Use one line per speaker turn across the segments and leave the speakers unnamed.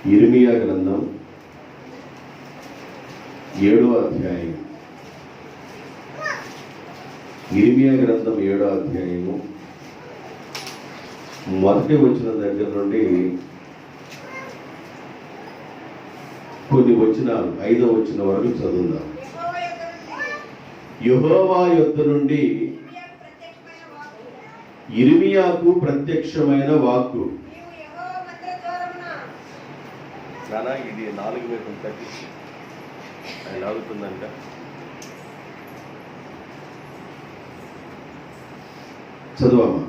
ఇర్మియా గ్రంథం 7వ అధ్యాయం. ఇర్మియా గ్రంథం 7వ అధ్యాయము మొదటి వచనం దగ్గర నుండి కొన్ని వచనాలు 5వ వచనం వరకు చదువుదాం. యెహోవా యొద్ద నుండి ఇర్మియాకు ప్రత్యక్షమైన వాక్కు. ఇది 4 వైపు తగ్గించి ఆయన ఆగుతుందంట. చదువమ్మా.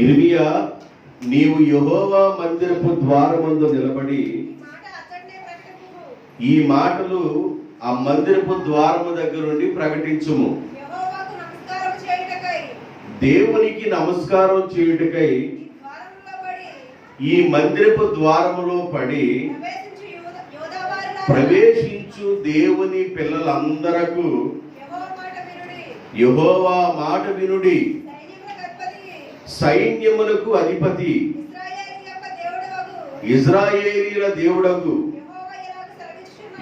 ఇర్మియా, నీవు యెహోవా మందిరపు ద్వారమందు నిలబడి ఈ మాటలు ఆ మందిరపు ద్వారము దగ్గర నుండి ప్రకటించుము. దేవునికి నమస్కారం చేయుటకై ఈ మందిరపు ద్వారములో పడి ప్రవేశించు దేవుని పిల్లలందరకు యెహోవా మాట వినుడి. సైన్యములకు అధిపతి ఇశ్రాయేలీయుల దేవుడగు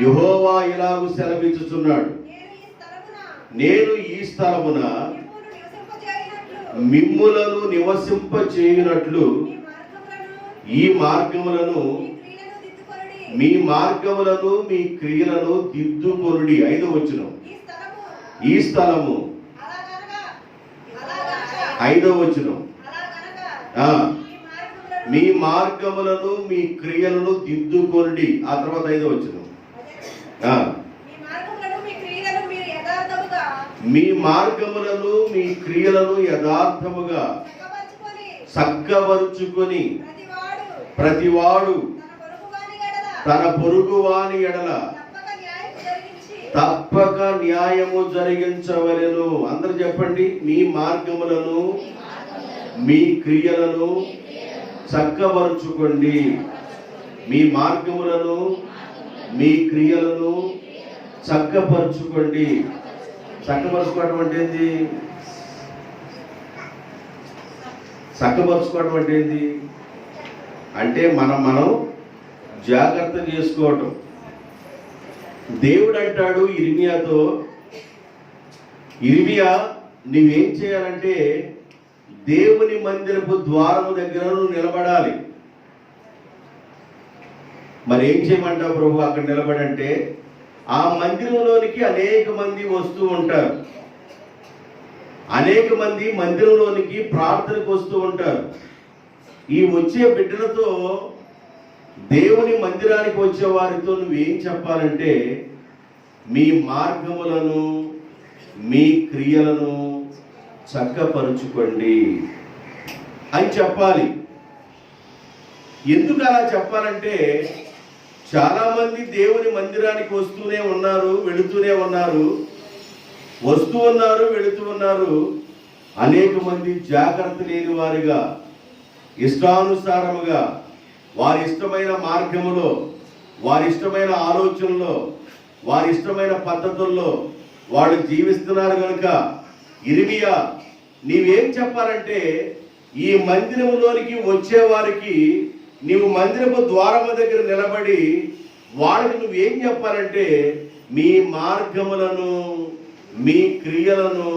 యెహోవా ఇలాగు సెలవిచ్చుచున్నాడు, నేను ఈ స్థలమున మిమ్ములను నివసింపచేయునట్లు ఈ మార్గములను మీ మార్గములను మీ క్రియలను దిద్దుకొనుడి. 5వ వచనం. ఈ స్థలము 5వ వచనం. మీ మార్గములను మీ క్రియలను దిద్దుకొనుడి. ఆ తర్వాత 5వ వచనం. మీ మార్గములను మీ క్రియలను యథార్థముగా చక్కబరుచుకొని ప్రతివాడు తన పొరుగువాని ఎడల తప్పక న్యాయము జరిగించవలెను. అందరూ చెప్పండి. మీ మార్గములను మీ క్రియలను చక్కబరుచుకోండి. మీ మార్గములను మీ క్రియలను చక్కపరుచుకోండి. చక్కపరుచుకోవడం అంటే ఏంది? చక్కపరుచుకోవడం అంటే ఏంది అంటే మనం జాగ్రత్త చేసుకోవటం. దేవుడు అంటాడు ఇర్మియాతో, ఇర్మియా, నువ్వేం చేయాలంటే దేవుని మందిరపు ద్వారము దగ్గర నువ్వు నిలబడాలి. మరి ఏం చేయమంటావు ప్రభు అక్కడ నిలబడంటే? ఆ మందిరంలోనికి అనేక మంది వస్తూ ఉంటారు. అనేక మంది మందిరంలోనికి ప్రార్థనకు వస్తూ ఉంటారు. ఈ వచ్చే బిడ్డలతో, దేవుని మందిరానికి వచ్చే వారితో నువ్వేం చెప్పాలంటే, మీ మార్గములను మీ క్రియలను చక్కపరుచుకోండి అని చెప్పాలి. ఎందుకు అలా చెప్పాలంటే, చాలా మంది దేవుని మందిరానికి వస్తూనే ఉన్నారు, వెళుతూనే ఉన్నారు, వస్తూ ఉన్నారు, వెళుతూ ఉన్నారు. అనేక మంది జాగ్రత్త లేని వారిగా, ఇష్టానుసారముగా, వారి ఇష్టమైన మార్గములో, వారి ఇష్టమైన ఆలోచనలో, వారి ఇష్టమైన పద్ధతుల్లో వాళ్ళు జీవిస్తున్నారు. కనుక ఇర్మియా, నీవేం చెప్పాలంటే, ఈ మందిరములోనికి వచ్చే వారికి నీవు మందిరపు ద్వారము దగ్గర నిలబడి వాళ్ళకి నువ్వేం చెప్పాలంటే, మీ మార్గములను మీ క్రియలను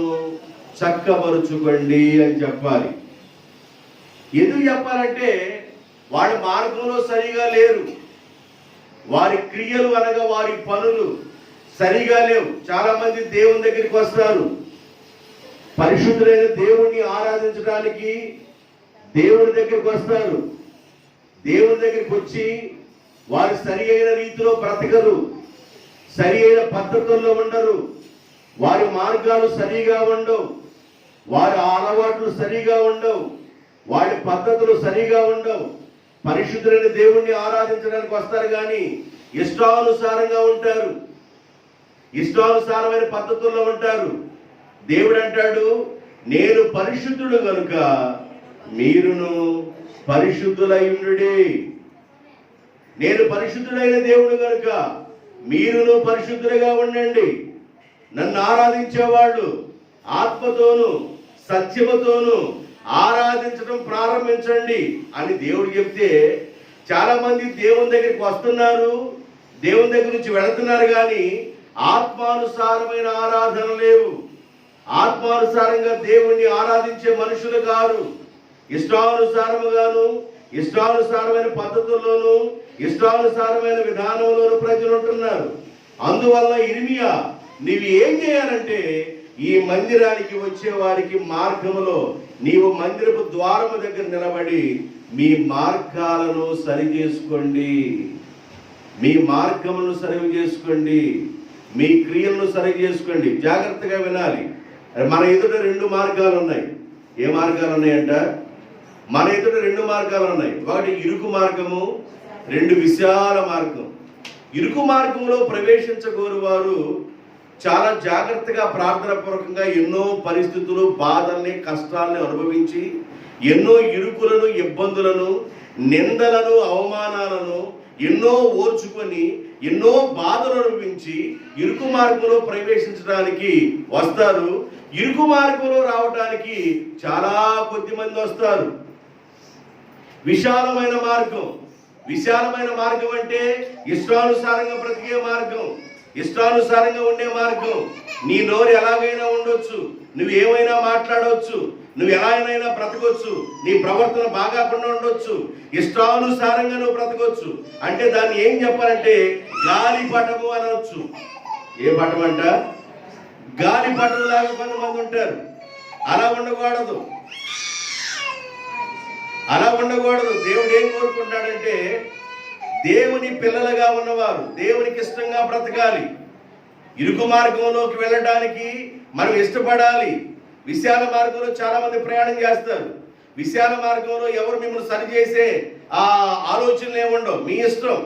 చక్కబరుచుకోండి అని చెప్పాలి. ఎందుకు చెప్పాలంటే, వాళ్ళ మార్గంలో సరిగా లేరు, వారి క్రియలు అనగా వారి పనులు సరిగా లేవు. చాలా మంది దేవుని దగ్గరికి వస్తారు, పరిశుద్ధులైన దేవుణ్ణి ఆరాధించడానికి దేవుని దగ్గరికి వస్తారు. దేవుని దగ్గరికి వచ్చి వారు సరి అయిన రీతిలో బ్రతకరు, సరి అయిన పద్ధతుల్లో ఉండరు, వారి మార్గాలు సరిగా ఉండవు, వారి అలవాట్లు సరిగా ఉండవు, వారి పద్ధతులు సరిగా ఉండవు. పరిశుద్ధులైన దేవుణ్ణి ఆరాధించడానికి వస్తారు కానీ ఇష్టానుసారంగా ఉంటారు, ఇష్టానుసారమైన పద్ధతుల్లో ఉంటారు. దేవుడు అంటాడు, నేను పరిశుద్ధుడు కనుక మీరును పరిశుద్ధులై ఉండుడి. నేను పరిశుద్ధుడైన దేవుడు కనుక మీరును పరిశుద్ధులుగా ఉండండి. నన్ను ఆరాధించేవాళ్ళు ఆత్మతోను సత్యముతోను ఆరాధించడం ప్రారంభించండి అని దేవుడు చెప్తే చాలా మంది దేవుని దగ్గరికి వస్తున్నారు, దేవుని దగ్గర నుంచి వెళుతున్నారు, కానీ ఆత్మానుసారమైన ఆరాధన లేవు. ఆత్మానుసారంగా దేవుణ్ణి ఆరాధించే మనుషులు కారు. ఇష్టానుసారముగాను, ఇష్టానుసారమైన పద్ధతుల్లోనూ, ఇష్టానుసారమైన విధానంలోనూ ప్రజలు ఉంటున్నారు. అందువల్ల ఇర్మియా నీవు ఏం చేయాలంటే ఈ మందిరానికి వచ్చే వారికి మార్గములో నీవు మందిరపు ద్వారము దగ్గర నిలబడి మీ మార్గాలను సరి చేసుకోండి, మీ మార్గములను సరి చేసుకోండి, మీ క్రియలను సరి చేసుకోండి. జాగ్రత్తగా వినాలి. మన ఎదుట రెండు మార్గాలు ఉన్నాయి. ఏ మార్గాలు ఉన్నాయంట? మన ఎదుట రెండు మార్గాలు ఉన్నాయి. ఒకటి ఇరుకు మార్గము, రెండు విశాల మార్గం. ఇరుకు మార్గంలో ప్రవేశించగోరు వారు చాలా జాగ్రత్తగా ప్రార్థన పూర్వకంగా ఎన్నో పరిస్థితులు, బాధల్ని, కష్టాలని అనుభవించి ఎన్నో ఇరుకులను, ఇబ్బందులను, నిందలను, అవమానాలను ఎన్నో ఓర్చుకొని ఎన్నో బాధలు అనుభవించి ఇరుకు మార్గంలో ప్రవేశించడానికి వస్తారు. ఇరుకు మార్గంలో రావడానికి చాలా కొద్ది మంది వస్తారు. విశాలమైన మార్గం, విశాలమైన మార్గం అంటే ఇష్టానుసారంగా బ్రతికే మార్గం, ఇష్టానుసారంగా ఉండే మార్గం. నీ నోరు ఎలాగైనా ఉండొచ్చు, నువ్వు ఏమైనా మాట్లాడవచ్చు, నువ్వు ఎలాగైనా బ్రతకొచ్చు, నీ ప్రవర్తన బాగాకుండా ఉండొచ్చు, ఇష్టానుసారంగా నువ్వు బ్రతకొచ్చు. అంటే దాన్ని ఏం చెప్పాలంటే గాలిపటము అనవచ్చు. ఏ పటం అంట? గాలిపటం లాగా కొంతమంది ఉంటారు. అలా ఉండకూడదు, అలా ఉండకూడదు. దేవుడు ఏం కోరుకుంటాడంటే దేవుని పిల్లలుగా ఉన్నవారు దేవునికి ఇష్టంగా బ్రతకాలి. ఇరుకు మార్గంలోకి వెళ్ళడానికి మనం ఇష్టపడాలి. విశాల మార్గంలో చాలా మంది ప్రయాణం చేస్తారు. విశాల మార్గంలో ఎవరు మిమ్మల్ని సరిచేసే ఆ ఆలోచనలు ఏముండవు. మీ ఇష్టం,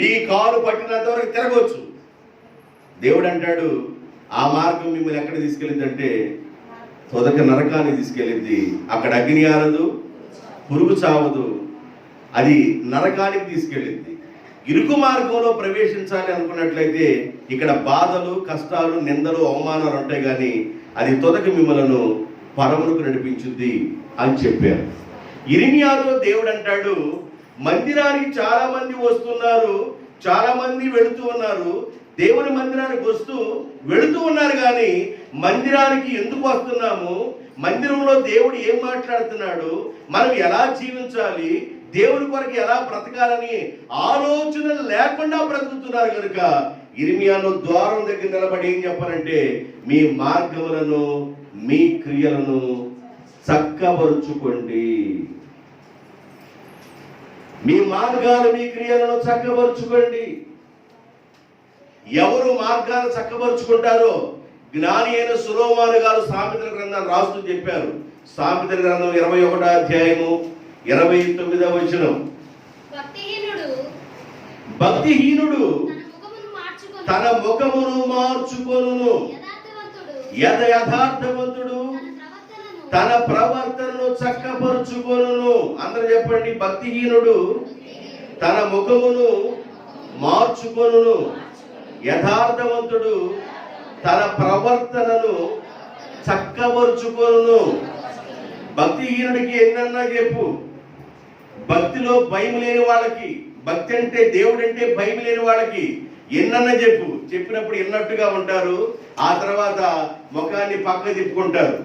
మీ కాలు పట్టినంత వరకు తిరగవచ్చు. దేవుడు అంటాడు ఆ మార్గం మిమ్మల్ని ఎక్కడ తీసుకెళ్ళిందంటే తొదక నరకాన్ని తీసుకెళ్ళింది. అక్కడ అగ్ని ఆరదు, పురుగు చావదు, అది నరకానికి తీసుకెళ్ళింది. ఇరుకు మార్గంలో ప్రవేశించాలి అనుకున్నట్లయితే ఇక్కడ బాధలు, కష్టాలు, నిందలు, అవమానాలు ఉంటాయి, కానీ అది తొదక మిమ్మలను పరములకు నడిపించుద్ది అని చెప్పారు. ఇర్మియాలో దేవుడు అంటాడు మందిరానికి చాలా మంది వస్తున్నారు, చాలా మంది వెళుతూ ఉన్నారు. దేవుని మందిరానికి వస్తూ వెళుతూ ఉన్నారు, కానీ మందిరానికి ఎందుకు వస్తున్నాము, మందిరంలో దేవుడు ఏం మాట్లాడుతున్నాడు, మనం ఎలా జీవించాలి, దేవుని కొరకు ఎలా బ్రతకాలని ఆలోచన లేకుండా బ్రతుకుతున్నారు. కనుక ఇర్మియాను ద్వారం దగ్గర నిలబడి ఏం చెప్పాలంటే మీ మార్గములను, మీ క్రియలను చక్కబరుచుకోండి, మీ మార్గాలు, మీ క్రియలను చక్కబరుచుకోండి. ఎవరు మార్గాలు చక్కబరుచుకుంటారో జ్ఞాని అయిన సొలొమోను గారు సామెతల గ్రంథాన్ని రాస్తూ చెప్పారు. సామెతల గ్రంథం 21వ అధ్యాయము 29వ వచనం. భక్తిహీనుడు తన ముఖమును మార్చుకొనును, యథార్థవంతుడు తన ప్రవర్తనను చక్కపరుచుకొనును. అందరూ చెప్పండి, భక్తిహీనుడు తన ముఖమును మార్చుకొనును, యథార్థవంతుడు తన ప్రవర్తనను చక్కపరుచుకొనును. భక్తిహీనుడికి ఎన్నన్నా చెప్పు, భక్తిలో భయం లేని వాళ్ళకి, భక్తి అంటే దేవుడు అంటే భయం లేని వాళ్ళకి ఎన్నన్నా చెప్పు, చెప్పినప్పుడు ఎన్నట్టుగా ఉంటారు, ఆ తర్వాత ముఖాన్ని పక్క తిప్పుకుంటారు.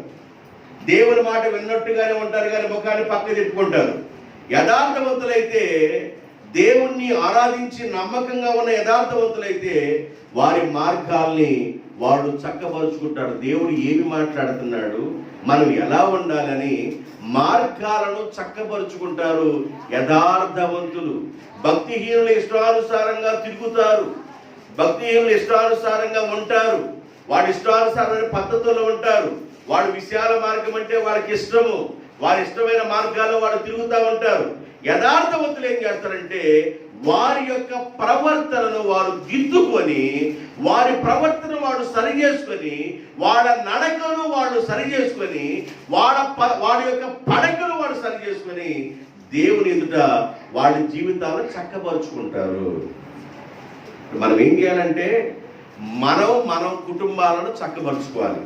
దేవుని మాట విన్నట్టుగానే ఉంటారు, కానీ ముఖాన్ని పక్క తిప్పుకుంటారు. యథార్థవంతులైతే, దేవుణ్ణి ఆరాధించి నమ్మకంగా ఉన్న యథార్థవంతులైతే వారి మార్గాల్ని వాళ్ళు చక్కపరుచుకుంటారు. దేవుడు ఏమి మాట్లాడుతున్నాడు, మనం ఎలా ఉండాలని మార్గాలను చక్కపరుచుకుంటారు యథార్థవంతులు. భక్తిహీనులు ఇష్టానుసారంగా తిరుగుతారు, భక్తిహీనులు ఇష్టానుసారంగా ఉంటారు, వాడి ఇష్టానుసారమైన పద్ధతుల్లో ఉంటారు. వాడు విశాల మార్గం అంటే వాళ్ళకి ఇష్టము, వారి ఇష్టమైన మార్గాల్లో వాడు తిరుగుతూ ఉంటారు. యథార్థవంతులు ఏం చేస్తారంటే వారి యొక్క ప్రవర్తనను వారు దిద్దుకొని, వారి ప్రవర్తన వాడు సరి చేసుకొని, వాళ్ళ నడకను వాడు సరి చేసుకొని, వాడి యొక్క పడకను వాడు సరి చేసుకొని దేవుని ఎదుట వాళ్ళ జీవితాలను చక్కపరుచుకుంటారు. మనం ఏం చేయాలంటే మనం కుటుంబాలను చక్కపరుచుకోవాలి.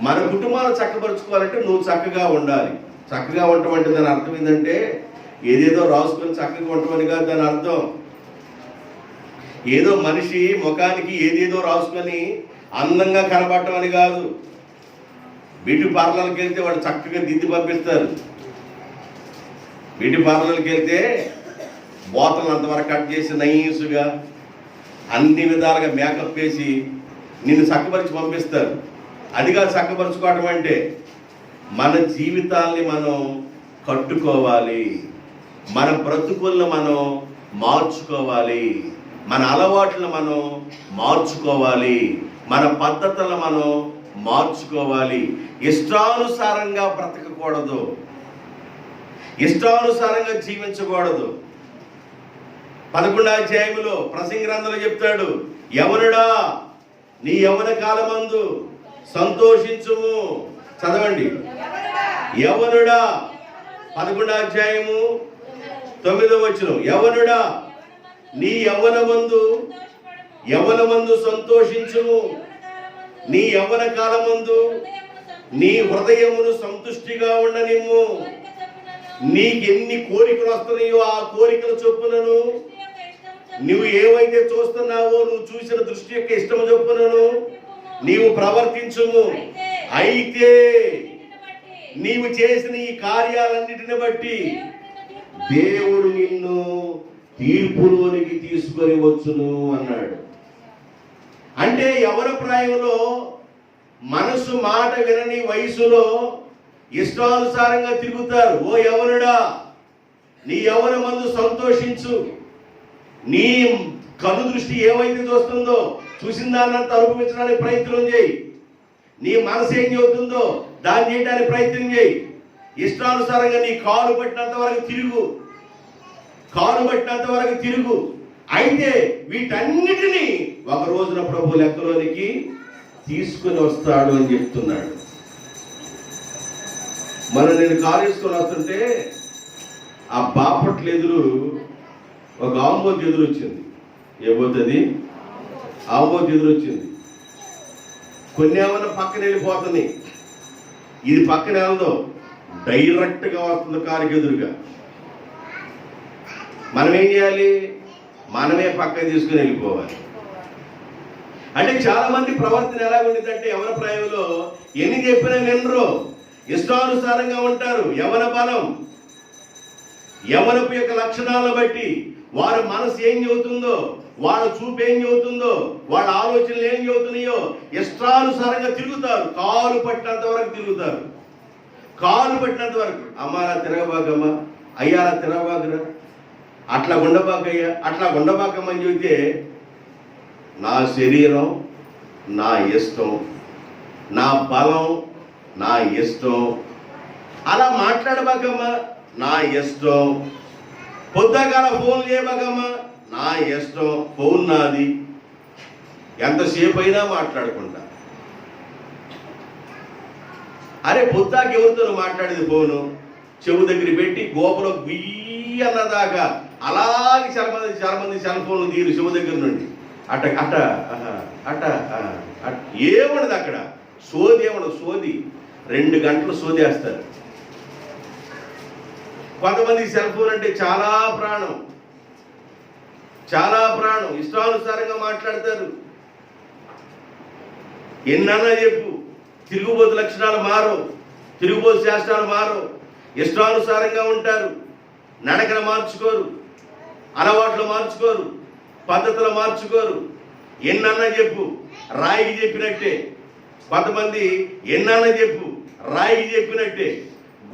మన కుటుంబాలను చక్కపరుచుకోవాలంటే నువ్వు చక్కగా ఉండాలి, చక్కగా ఉండటం అంటే దాని అర్థం ఏంటంటే ఏదేదో రాసుకొని చక్కగా ఉండటమని కాదు దాని అర్థం. ఏదో మనిషి ముఖానికి ఏదేదో రాసుకొని అందంగా కనబడటం అని కాదు. బ్యూటీ పార్లర్కి వెళ్తే వాళ్ళు చక్కగా దిద్ది పంపిస్తారు. బ్యూటీ పార్లర్కి వెళ్తే బోతలు అంతవరకు కట్ చేసి నైస్గా అన్ని విధాలుగా మేకప్ వేసి నిన్ను చక్కపరిచి పంపిస్తారు. అదిగా చక్కపరుచుకోవడం అంటే మన జీవితాల్ని మనం కట్టుకోవాలి, మన బ్రతుకులను మనం మార్చుకోవాలి, మన అలవాట్లను మనం మార్చుకోవాలి, మన పద్ధతులను మనం మార్చుకోవాలి. ఇష్టానుసారంగా బ్రతకకూడదు, ఇష్టానుసారంగా జీవించకూడదు. 11వ అధ్యాయంలో ప్రసంగి గ్రంథంలో చెప్తాడు, యవనుడా నీ యవన కాలమందు సంతోషించుము. చదవండి. యవనుడా 11వ అధ్యాయము 9వ వచనం, యవనుడా నీ యవనమందు సంతోషించుము, నీ యవన కాలమందు నీ హృదయమును సంతుష్టిగా ఉండనిమ్ము. నీకెన్ని కోరికలు వస్తున్నాయో ఆ కోరికల చొప్పునను నువ్వు ఏవైతే చూస్తున్నావో నువ్వు చూసిన దృష్టి యొక్క ఇష్టము చొప్పునను నీవు ప్రవర్తించుము. అయితే నీవు చేసిన ఈ కార్యాలన్నిటిని బట్టి దేవుడు నిన్ను తీర్పులోనికి తీసుకొని వచ్చును అన్నాడు. అంటే యవన ప్రాయంలో మనసు మాట వినని వయసులో ఇష్టానుసారంగా తిరుగుతారు. ఓ యవనుడా నీ యవనమందు సంతోషించు. నీ కను దృష్టి ఏవైతే చూస్తుందో చూసిన దాన్నంతా అనుభవించడానికి ప్రయత్నం చేయి. నీ మనసు ఏం చెబుతుందో దాన్ని చేయడానికి ప్రయత్నం చేయి. ఇష్టానుసారంగా నీ కాలు పట్టినంత వరకు తిరుగు, కాలు పట్టినంత వరకు తిరుగు. అయితే వీటన్నిటినీ ఒక రోజున ప్రభు లెక్కలోనికి తీసుకుని వస్తాడు అని చెప్తున్నాడు. నేను కారు వేసుకొని వస్తుంటే ఆ బాపట్ల ఎదురు ఒక ఆంబోతు ఎదురు వచ్చింది. ఏమవుతుంది? ఆంబోతు ఎదురు వచ్చింది. కొన్ని ఏమన్నా పక్కన వెళ్ళిపోతుంది, ఇది పక్కన వెళ్దో డైరెక్ట్గా వస్తుంది కారుకి ఎదురుగా. మనం ఏం చేయాలి? మనమే పక్కన తీసుకుని వెళ్ళిపోవాలి. అంటే చాలా మంది ప్రవర్తన ఎలా ఉండేదంటే యవన ప్రాయంలో ఎన్ని చెప్పినా వినరు, ఇష్టానుసారంగా ఉంటారు. యవన బలం, యవనపు యొక్క లక్షణాలను బట్టి వారి మనసు ఏం చెబుతుందో, వాళ్ళ చూపు ఏం చెబుతుందో, వాళ్ళ ఆలోచనలు ఏం చెబుతున్నాయో ఇష్టానుసారంగా తిరుగుతారు. కాలు పట్టినంత వరకు తిరుగుతారు. కాలు పట్టినంత వరకు అమ్మారా తిరగబాకమ్మా, అయ్యారా తిరగబాకరా, అట్లా ఉండబాకయ్యా, అట్లా ఉండబాకమ్మని చెబితే నా శరీరం నా ఇష్టం, నా బలం నా ఇష్టం, అలా మాట్లాడబాకమ్మా నా ఇష్టం, పొద్దుగాల ఫోన్ చేయబాకమ్మా నా ఇష్టం, ఫోన్ నాది, ఎంతసేపు అయినా మాట్లాడుకుంటా. అరే పొద్దాకి ఎవరితో మాట్లాడేది ఫోను చెవు దగ్గర పెట్టి గోపలో బియ్యన్నదాకా అలాగే చాలా మంది సెల్ ఫోన్లు తీరు చెవు దగ్గర నుండి అట్ట అట్ట అట్ట ఏముండదు అక్కడ, సోది ఏమన్నది, సోది 2 గంటలు సోదేస్తారు. కొంతమంది సెల్ ఫోన్ అంటే చాలా ప్రాణం, చాలా ప్రాణం. ఇష్టానుసారంగా మాట్లాడతారు. ఎన్నన్నా చెప్పు, తిరుగుబోతు లక్షణాలు మారవు, తిరుగుబోతు శాస్త్రాలు మారవు. ఇష్టానుసారంగా ఉంటారు, నడకలు మార్చుకోరు, అలవాట్లు మార్చుకోరు, పద్ధతులు మార్చుకోరు. ఎన్నన్నా చెప్పు రాయికి చెప్పినట్టే. కొంతమంది ఎన్నన్నా చెప్పు రాయికి చెప్పినట్టే,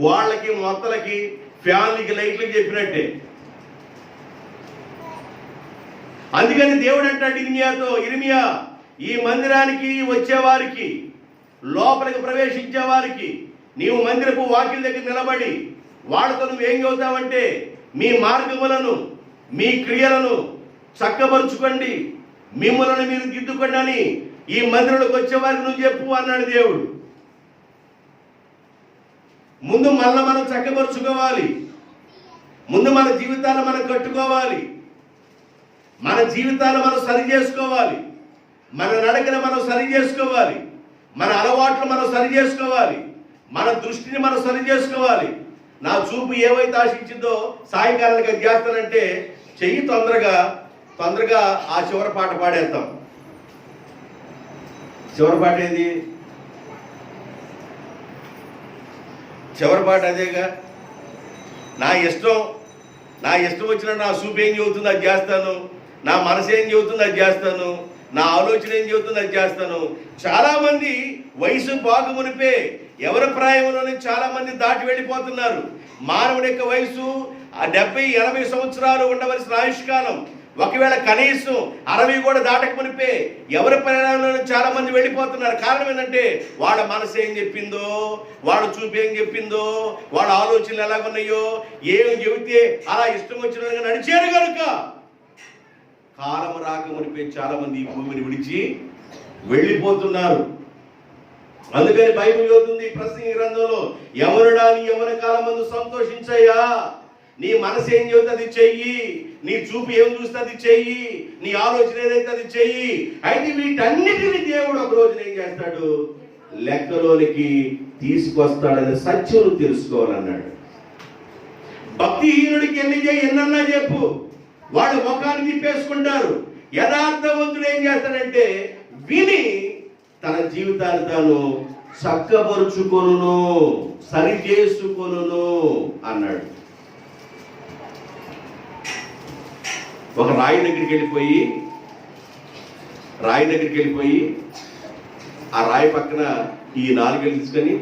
గోళ్ళకి మొత్తలకి ఫ్యాన్లకి లైట్లకి చెప్పినట్టే. అందుకని దేవుడు అంటాడు ఇర్మియా, ఈ మందిరానికి వచ్చేవారికి, లోపలికి ప్రవేశించే వారికి నీవు మందిరపు వాకిలి దగ్గర నిలబడి వాళ్ళతో నువ్వేం చెబుతావంటే మీ మార్గములను మీ క్రియలను చక్కబరుచుకోండి, మిమ్మల్ని మీరు దిద్దుకోండి అని ఈ మందిరంలోకి వచ్చేవారికి నువ్వు చెప్పు అన్నాడు దేవుడు. ముందు మనల్ని మనం చక్కబరుచుకోవాలి, ముందు మన జీవితాన్ని మనం కట్టుకోవాలి, మన జీవితాన్ని మనం సరి చేసుకోవాలి, మన నడకను మనం సరి చేసుకోవాలి, మన అలవాట్లు మనం సరి చేసుకోవాలి, మన దృష్టిని మనం సరి చేసుకోవాలి. నా చూపు ఏవైతే ఆశించిందో సాయంకాలానికి అది చేస్తానంటే చెయ్యి తొందరగా ఆ చివరి పాట పాడేస్తాం. చివరి పాట ఏది? చివరి పాట అదేగా. నా ఇష్టం వచ్చిన నా చూపు ఏం చెబుతుంది అది చేస్తాను, నా మనసు ఏం చెబుతుంది అది చేస్తాను, నా ఆలోచన ఏం చెబుతుంది అది చేస్తాను. చాలా మంది వయసు బాగు మునిపే ఎవరి ప్రాయంలోనే చాలా మంది దాటి వెళ్ళిపోతున్నారు. మానవుడి యొక్క వయసు 70-80 సంవత్సరాలు ఉండవలసిన ఆయుష్కాలం ఒకవేళ కనీసం 60 కూడా దాటక మునిపే ఎవరి ప్రయాణంలో చాలా మంది వెళ్ళిపోతున్నారు. కారణం ఏంటంటే వాళ్ళ మనసు ఏం చెప్పిందో, వాళ్ళ చూపు ఏం చెప్పిందో, వాళ్ళ ఆలోచనలు ఎలాగున్నాయో, ఏం చెబితే అలా ఇష్టం వచ్చిన నడిచారు కనుక కాలం రాక మునిపే చాలా మంది ఈ భూమిని విడిచి వెళ్ళిపోతున్నారు. అందుకని బైబిల్ చెబుతుంది ప్రసంగి గ్రంథంలో, యవనుడా నీ యవన కాలం మందు సంతోషించయ్యా, నీ మనసు ఏం చెబుతుంది అది చెయ్యి, నీ చూపు ఏం చూస్తే అది చెయ్యి, నీ ఆలోచన ఏదైతే అది చెయ్యి. అయితే వీటన్నిటిని దేవుడు ఒక రోజున ఏం చేస్తాడు? లెక్కలోనికి తీసుకొస్తాడనే సత్యం తెలుసుకోవాలన్నాడు. భక్తిహీనుడికి ఎన్నన్నా చెప్పు, వాడు ముఖాన్ని తిప్పేసుకుంటారు. యథార్థవంతుడు ఏం చేస్తాడంటే విని తన జీవితాన్ని తాను చక్కబరుచుకొనును, సరి చేసుకొనును అన్నాడు. ఒక రాయి దగ్గరికి వెళ్ళిపోయి ఆ రాయి పక్కన ఈ 4 తీసుకొని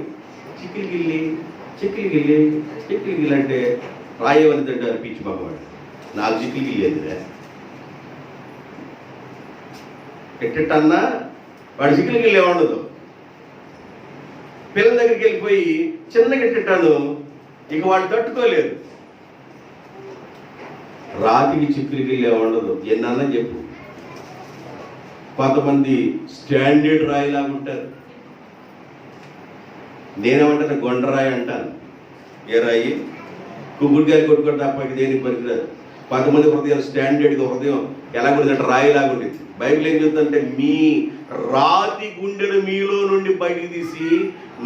చిక్కిలి అంటే రాయి అని తింటారు పిచ్చి బాబు. 4 చిక్కిలి గిల్లేదురా ఎట్టన్నా వాడు చిక్కిలి గిల్లే ఉండదు. పిల్లల దగ్గరికి వెళ్ళిపోయి చిన్నగా ఎట్టెట్టాను, ఇక వాడు తట్టుకోలేదు. రాతికి చిక్కులు గిల్లే ఉండదు. ఎన్నన్నా చెప్పు. కొంతమంది స్టాండర్డ్ రాయిలాగా ఉంటారు. నేనేమంటాను గొండరాయి అంటాను. ఏ రాయి? కుగుడికాయ కొట్టుకుంటే తప్ప దేనికి పనికిరాదు. కొంతమంది హృదయం స్టాండర్డ్గా హృదయం ఎలాగుంటుందంటే రాయిలాగా ఉంటుంది. బైబిల్ ఏం చెప్తుందంటే మీ రాతి గుండెను మీలో నుండి బయటికి తీసి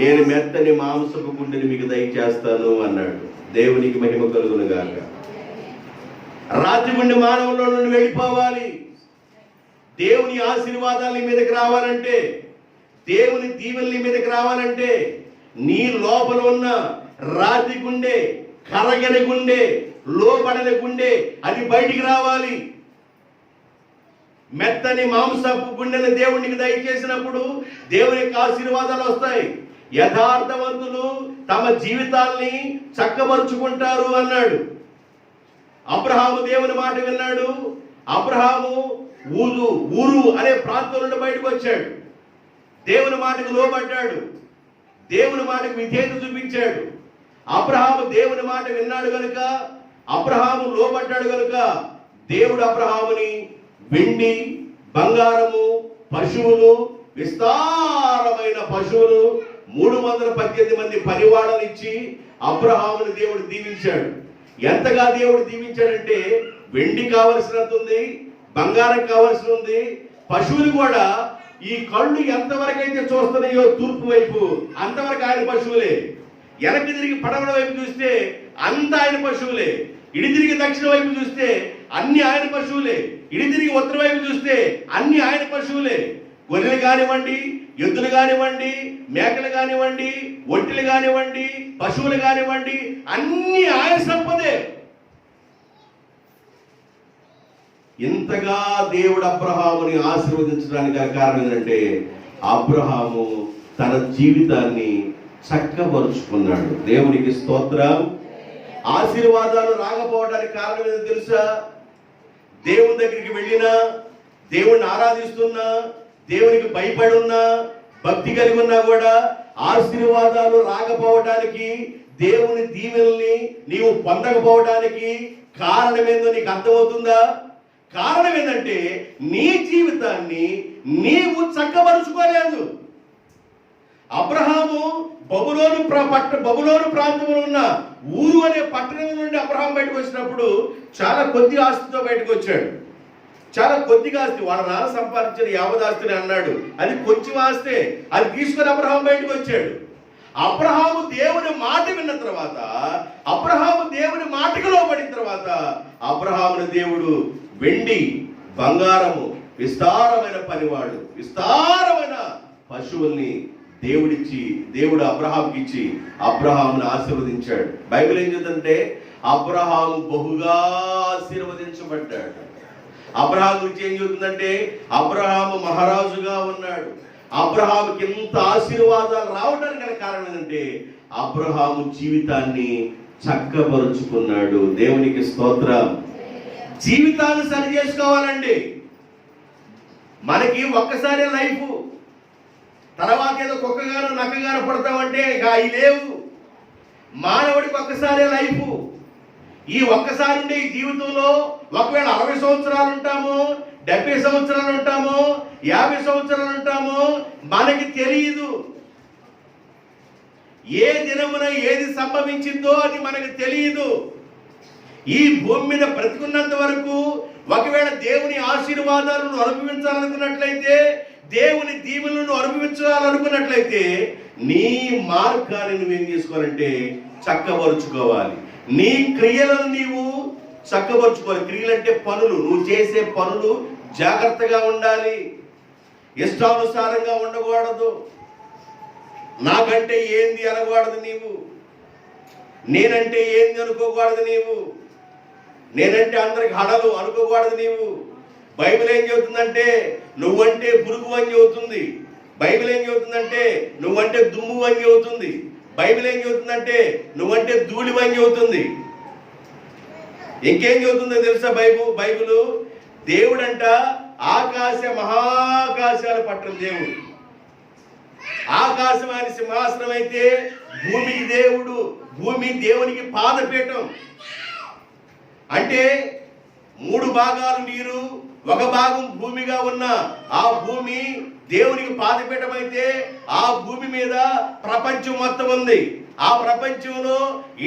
నేను మెత్తని మాంసపు గుండెని మీకు దయచేస్తాను అన్నాడు. దేవునికి మహిమ కలుగును గాక. రాతి గుండె మానవుల్లో నుండి వెళ్ళిపోవాలి. దేవుని ఆశీర్వాదాలు నీ మీదకి రావాలంటే, దేవుని దీవెనలు నీ మీదకి రావాలంటే నీ లోపల ఉన్న రాతి గుండె, కరగని గుండె, లోబడని గుండె అది బయటికి రావాలి. మెత్తని మాంసపు గుండెని దేవునికి దయచేసినప్పుడు దేవుని యొక్క ఆశీర్వాదాలు వస్తాయి. యథార్థవంతులు తమ జీవితాల్ని చక్కబరుచుకుంటారు అన్నాడు. అబ్రహాము దేవుని మాట విన్నాడు. అబ్రహాము ఊరు అనే ప్రాంతం నుండి బయటకు వచ్చాడు. దేవుని మాటకు లోబడ్డాడు. దేవుని మాటకు విధేయత చూపించాడు. అబ్రహాము దేవుని మాట విన్నాడు కనుక, అబ్రహాము లోబడ్డాడు కనుక దేవుడు అబ్రహాముని వెండి, బంగారము, పశువులు, విస్తారమైన పశువులు, 318 మంది పనివాళ్ళని ఇచ్చి అబ్రహాముని దేవుడు దీవించాడు. ఎంతగా దేవుడు దీవించాడంటే వెండి కావలసినంత ఉంది, బంగారం కావలసి ఉంది, పశువులు కూడా ఈ కళ్ళు ఎంతవరకు అయితే చూస్తున్నాయో తూర్పు వైపు అంతవరకు ఆయన పశువులే. వెనక్కి తిరిగి పడమర వైపు చూస్తే అంత ఆయన పశువులే. ఇడి తిరిగి దక్షిణ వైపు చూస్తే అన్ని ఆయన పశువులే. ఇడి తిరిగి ఉత్తర వైపు చూస్తే అన్ని ఆయన పశువులే. గొర్రెలు కానివ్వండి, ఎద్దులు కానివ్వండి, మేకలు కానివ్వండి, ఒంటెలు కానివ్వండి, పశువులు కానివ్వండి, అన్ని ఆయన సంపదే. ఇంతగా దేవుడు అబ్రహాముని ఆశీర్వదించడానికి కారణం ఏంటంటే అబ్రహాము తన జీవితాన్ని చక్కబరుచుకున్నాడు. దేవునికి స్తోత్రం. ఆశీర్వాదాలు రాకపోవడానికి కారణం ఏంటో తెలుసా? దేవుని దగ్గరికి వెళ్ళినా, దేవుణ్ణి ఆరాధిస్తున్నా, దేవునికి భయపడి ఉన్నా, భక్తి కలిగి ఉన్నా కూడా ఆశీర్వాదాలు రాకపోవడానికి, దేవుని దీవెనల్ని నీవు పొందకపోవడానికి కారణం ఏందో నీకు అర్థమవుతుందా? కారణం ఏంటంటే నీ జీవితాన్ని నీవు చక్కబరుచుకోలేదు. అబ్రహాము బబులోను ప్రాంతంలో ఉన్న ఊరు అనే పట్టణం నుండి అబ్రహాం బయటకు వచ్చినప్పుడు చాలా కొద్ది ఆస్తితో బయటకు వచ్చాడు. చాలా కొద్దిగా ఆస్తి, వాళ్ళ నాన్న సంపాదించిన యావదాస్తిని అన్నాడు. అది కొంచెం ఆస్తే అది తీసుకొని అబ్రహాం బయటకు వచ్చాడు. అబ్రహాము దేవుని మాట విన్న తర్వాత, అబ్రహాము దేవుని మాటకు లోబడిన తర్వాత, అబ్రహాముని దేవుడు వెండి బంగారము విస్తారమైన పనివాడు, విస్తారమైన పశువుల్ని దేవుడు అబ్రహాంకి ఇచ్చి అబ్రహామును ఆశీర్వదించాడు. బైబిల్ ఏం చెప్తుందంటే అబ్రహాము బహుగా ఆశీర్వదించబడ్డాడు. అబ్రహాం గురించి ఏం చెబుతుందంటే అబ్రహాము మహారాజుగా ఉన్నాడు. అబ్రహాముకి ఎంత ఆశీర్వాదాలు రావడానికి గల కారణం ఏంటంటే అబ్రహాము జీవితాన్ని చక్కబరుచుకున్నాడు. దేవునికి స్తోత్రం. జీవితాన్ని సరి చేసుకోవాలండి. మనకి ఒక్కసారే లైఫ్, తర్వాత ఏదో కుక్కగానో నక్కగానో పడతామంటే ఇక అవి లేవు. మానవుడికి ఒక్కసారే లైఫ్. ఈ ఒక్కసారి ఉండే ఈ జీవితంలో ఒకవేళ 60 సంవత్సరాలు ఉంటాము, 70 సంవత్సరాలు ఉంటాము, 50 సంవత్సరాలు ఉంటాము, మనకి తెలియదు. ఏ దినమున ఏది సంభవించిందో అది మనకు తెలియదు. ఈ భూమి మీద బ్రతికున్నంత వరకు ఒకవేళ దేవుని ఆశీర్వాదాలను అనుభవించాలనుకున్నట్లయితే, దేవుని దీవెనలను అనుభవించాలనుకున్నట్లయితే నీ మార్గాన్ని నువ్వేం చేసుకోవాలంటే చక్కబరుచుకోవాలి. నీ క్రియలను నీవు చక్కబరుచుకోవాలి. క్రియలు అంటే పనులు, నువ్వు చేసే పనులు జాగ్రత్తగా ఉండాలి. ఇష్టానుసారంగా ఉండకూడదు. నాకంటే ఏంది అనకూడదు నీవు. నేనంటే ఏంది అనుకోకూడదు నీవు. నేనంటే అందరికి హడలు అనుకోకూడదు నీవు. బైబిల్ ఏం చెబుతుందంటే నువ్వంటే పురుగు అని చెబుతుంది. బైబిల్ ఏం చెబుతుందంటే నువ్వంటే దుమ్ము అని చెబుతుంది. బైబిల్ ఏం చెబుతుందంటే నువ్వంటే ధూళి అని చెబుతుంది. ఇంకేం చెబుతుందో తెలుసా బైబిల్? దేవుడంట ఆకాశ మహాకాశాలు పట్టం దేవుడు. ఆకాశం ఆయన సింహాసనం అయితే భూమికి దేవుడు, భూమి దేవునికి పాదపీఠం. అంటే 3 భాగాలు నీరు, 1 భాగం భూమిగా ఉన్న ఆ భూమి దేవునికి పాదపీఠం అయితే ఆ భూమి మీద ప్రపంచం మొత్తం ఉంది. ఆ ప్రపంచంలో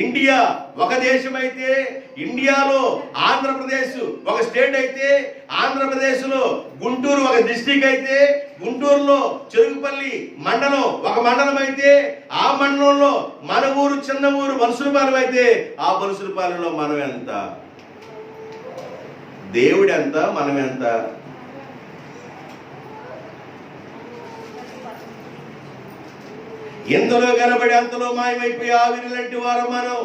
ఇండియా ఒక దేశం అయితే, ఇండియాలో ఆంధ్రప్రదేశ్ ఒక స్టేట్ అయితే, ఆంధ్రప్రదేశ్లో గుంటూరు ఒక డిస్ట్రిక్ట్ అయితే, గుంటూరులో చెరుకుపల్లి మండలం ఒక మండలం అయితే, ఆ మండలంలో మన ఊరు చిన్న ఊరు మనుసులపాలెం అయితే, ఆ మనుసులపాలెంలో మనం ఎంత, దేవుడు ఎంత, మనం ఎంత? ఎంతలో కనబడి అంతలో మాయమైపోయి ఆవిరిలాంటి వారు మనం.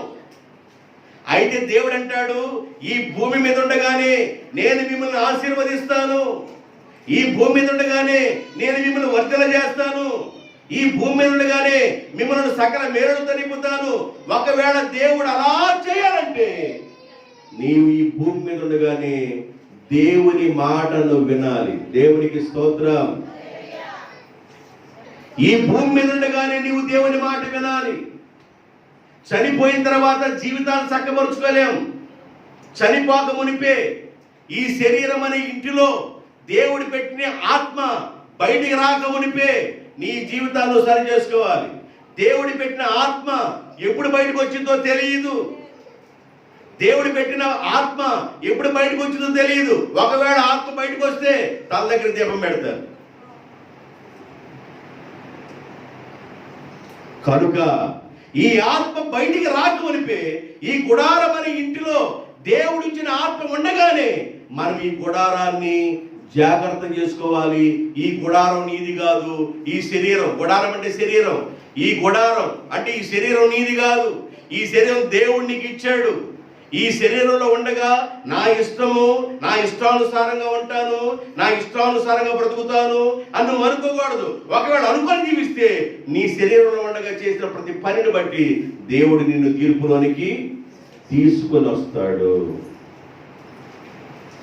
అయితే దేవుడు అంటాడు ఈ భూమి మీద ఉండగానే నేను మిమ్మల్ని ఆశీర్వదిస్తాను, ఈ భూమి మీద ఉండగానే నేను మిమ్మల్ని వర్ధల చేస్తాను, ఈ భూమి మీద ఉండగానే మిమ్మల్ని సకల మేలులతో నింపుతాను. ఒకవేళ దేవుడు అలా చేయాలంటే నీవు ఈ భూమి మీద ఉండగానే దేవుని మాటను వినాలి. దేవునికి స్తోత్రం. ఈ భూమి మీద ఉండగానే నీవు దేవుని మాట వినాలి. చనిపోయిన తర్వాత జీవితాన్ని చక్కబరుచుకోలేం. చనిపోక మునిపే ఈ శరీరం అనే ఇంటిలో దేవుడు పెట్టిన ఆత్మ బయటికి రాక మునిపే నీ జీవితాన్ని సరి చేసుకోవాలి. దేవుడి పెట్టిన ఆత్మ ఎప్పుడు బయటకు వచ్చిందో తెలియదు. దేవుడు పెట్టిన ఆత్మ ఎప్పుడు బయటకు వచ్చిందో తెలియదు. ఒకవేళ ఆత్మ బయటకు వస్తే తల దగ్గర దీపం పెడతారు. కనుక ఈ ఆత్మ బయటికి రాకమునిపే ఈ గుడారం అనే ఇంటిలో దేవుడిచ్చిన ఆత్మ ఉండగానే మనం ఈ గుడారాన్ని జాగ్రత్త చేసుకోవాలి. ఈ గుడారం నీది కాదు. ఈ శరీరం, గుడారం అంటే శరీరం, ఈ గుడారం అంటే ఈ శరీరం నీది కాదు. ఈ శరీరం దేవుడు నీకు ఇచ్చాడు. ఈ శరీరంలో ఉండగా నా ఇష్టము, నా ఇష్టానుసారంగా ఉంటాను, నా ఇష్టానుసారంగా బ్రతుకుతాను అని నువ్వు అనుకోకూడదు. ఒకవేళ అనుకొని జీవిస్తే నీ శరీరంలో ఉండగా చేసిన ప్రతి పనిని బట్టి దేవుడు నిన్ను తీర్పులోనికి తీసుకొని వస్తాడు.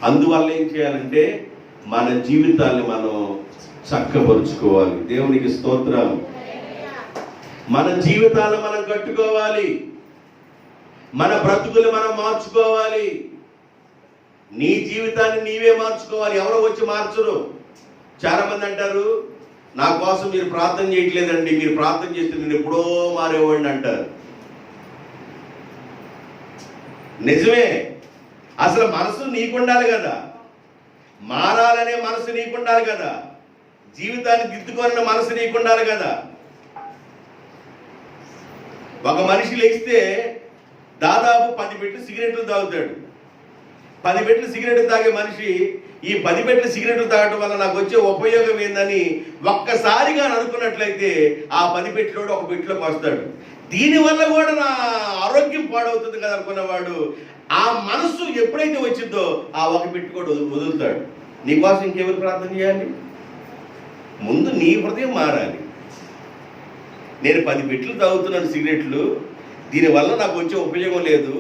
అందువల్ల ఏం చేయాలంటే మన జీవితాన్ని మనం చక్కబరుచుకోవాలి. దేవునికి స్తోత్రం. మన జీవితాలను మనం కట్టుకోవాలి. మన బ్రతుకులు మనం మార్చుకోవాలి. నీ జీవితాన్ని నీవే మార్చుకోవాలి. ఎవరో వచ్చి మార్చరు. చాలా మంది అంటారు నా కోసం మీరు ప్రార్థన చేయట్లేదండి, మీరు ప్రార్థన చేస్తే నేను ఎప్పుడో మారేవాడిని అంటారు. నిజమే. అసలు మనసు నీకుండాలి కదా, మారాలనే మనసు నీకుండాలి కదా, జీవితాన్ని దిద్దుకోవాలనే మనసు నీకుండాలి కదా. ఒక మనిషి లేస్తే దాదాపు 10 పెట్లు సిగరెట్లు తాగుతాడు. 10 పెట్లు సిగరెట్లు తాగే మనిషి ఈ 10 పెట్లు సిగరెట్లు తాగడం వల్ల నాకు వచ్చే ఉపయోగం ఏందని ఒక్కసారిగా అనుకున్నట్లయితే ఆ 10 పెట్లోడు ఒక పెట్లోకి వస్తాడు. దీనివల్ల కూడా నా ఆరోగ్యం పాడవుతుంది కదా అనుకున్నవాడు ఆ మనసు ఎప్పుడైతే వచ్చిందో ఆ ఒక పెట్టు కూడా వదులుతాడు. నీకోసం ఇంకెవరు ప్రార్థన చేయాలి? ముందు నీ హృదయం మారాలి. నేను 10 పెట్లు తాగుతున్నాను సిగరెట్లు, దీనివల్ల నాకు వచ్చే ఉపయోగం లేదు.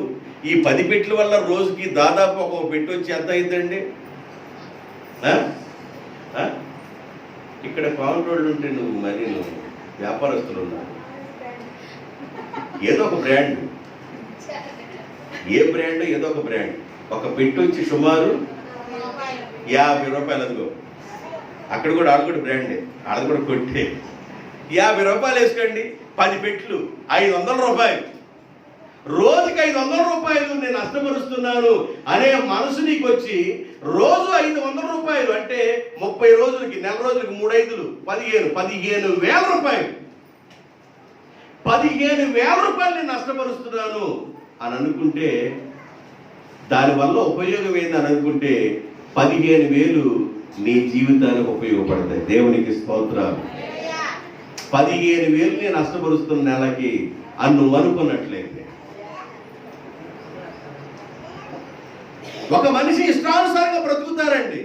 ఈ 10 పెట్ల వల్ల రోజుకి దాదాపు ఒక పెట్టు వచ్చి ఎంత అయిందండి? ఇక్కడ కాంట్రోల్ ఉంటే నువ్వు వ్యాపారస్తులు ఉన్నారు. ఏదో ఒక బ్రాండ్, ఏ బ్రాండ్ ఏదో ఒక బ్రాండ్, ఒక పెట్టు వచ్చి సుమారు 50 రూపాయలు. అదిగో అక్కడ కూడా ఆడ కూడా బ్రాండే, ఆడ కూడా కొట్టే 50 రూపాయలు వేసుకోండి. 10 పెట్లు 500 రూపాయలు. రోజుకి 500 రూపాయలు నేను నష్టపరుస్తున్నాను అనే మనసు నీకు వచ్చి రోజు 500 రూపాయలు అంటే 30 రోజులకి, నెల రోజులకి 3 5 15,000 రూపాయలు. 15,000 రూపాయలు నేను నష్టపరుస్తున్నాను అని అనుకుంటే దానివల్ల ఉపయోగం ఏందని అనుకుంటే 15,000 నీ జీవితానికి ఉపయోగపడతాయి. దేవునికి స్తోత్రాలు. 15,000 నేను నష్టపరుస్తున్న నెలకి అని నువ్వు అనుకున్నట్లయితే ఒక మనిషి ఇష్టానుసారంగా బ్రతుకుతారండి.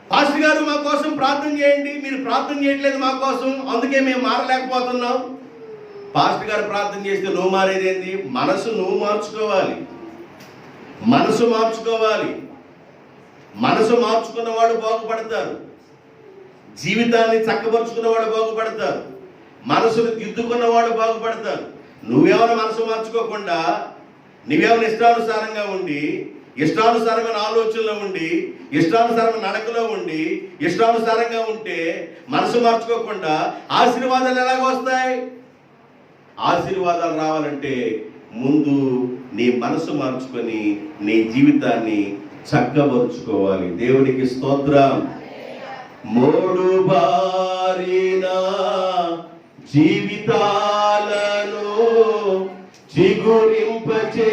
పాస్టర్ గారు మా కోసం ప్రార్థన చేయండి, మీరు ప్రార్థన చేయట్లేదు మా కోసం, అందుకే మేము మారలేకపోతున్నాం. పాస్టర్ గారు ప్రార్థన చేస్తే నువ్వు మారేదేంది? మనసు నువ్వు మార్చుకోవాలి. మనసు మార్చుకోవాలి. మనసు మార్చుకున్నవాడు బాగుపడతారు. జీవితాన్ని చక్కబరుచుకున్నవాడు బాగుపడతారు. మనసును దిద్దుకున్నవాడు బాగుపడతారు. నువ్వేమైనా మనసు మార్చుకోకుండా నువ్వేమైనా ఇష్టానుసారంగా ఉండి, ఇష్టానుసారమైన ఆలోచనలో ఉండి, ఇష్టానుసారమైన నడకలో ఉండి, ఇష్టానుసారంగా ఉంటే మనసు మార్చుకోకుండా ఆశీర్వాదాలు ఎలాగ వస్తాయి? ఆశీర్వాదాలు రావాలంటే ముందు నీ మనసు మార్చుకొని నీ జీవితాన్ని చక్కబరుచుకోవాలి. దేవునికి స్తోత్రం. మోడు బారిన జీవితాలను చిగురింపచే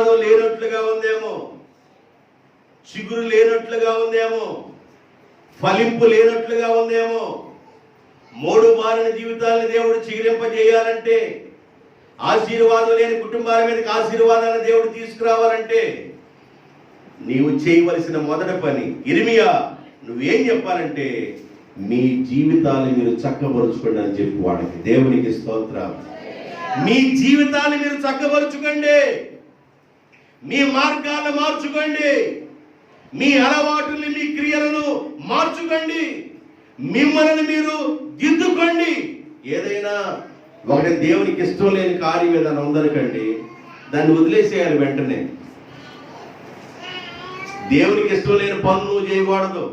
ఆశీర్వాదం లేనట్లుగా ఉందేమో, చిగురు లేనట్లుగా ఉందేమో, ఫలింపు లేనట్లుగా ఉందేమో. మూడు మారిన జీవితాలను దేవుడు చిగురింపజేయాలంటే, ఆశీర్వాదం లేని కుటుంబాల మీదకి ఆశీర్వాదాన్ని దేవుడు తీసుకురావాలంటే నీవు చేయవలసిన మొదటి పని, ఇర్మియా నువ్వేం చెప్పాలంటే, మీ జీవితాన్ని మీరు చక్కబరుచుకోండి అని చెప్పి వాడికి. దేవునికి స్తోత్రం. మీ జీవితాన్ని మీరు చక్కబరుచుకోండి, మీ మార్గాలను మార్చుకోండి, మీ అలవాటుల్ని, మీ క్రియలను మార్చుకోండి, మిమ్మల్ని మీరు దిద్దుకోండి. ఏదైనా ఒకటి దేవునికి ఇష్టం లేని కార్యం ఏదైనా ఉందనుకోండి, దాన్ని వదిలేసేయాలి వెంటనే. దేవునికి ఇష్టం లేని పనులు నువ్వు చేయకూడదు,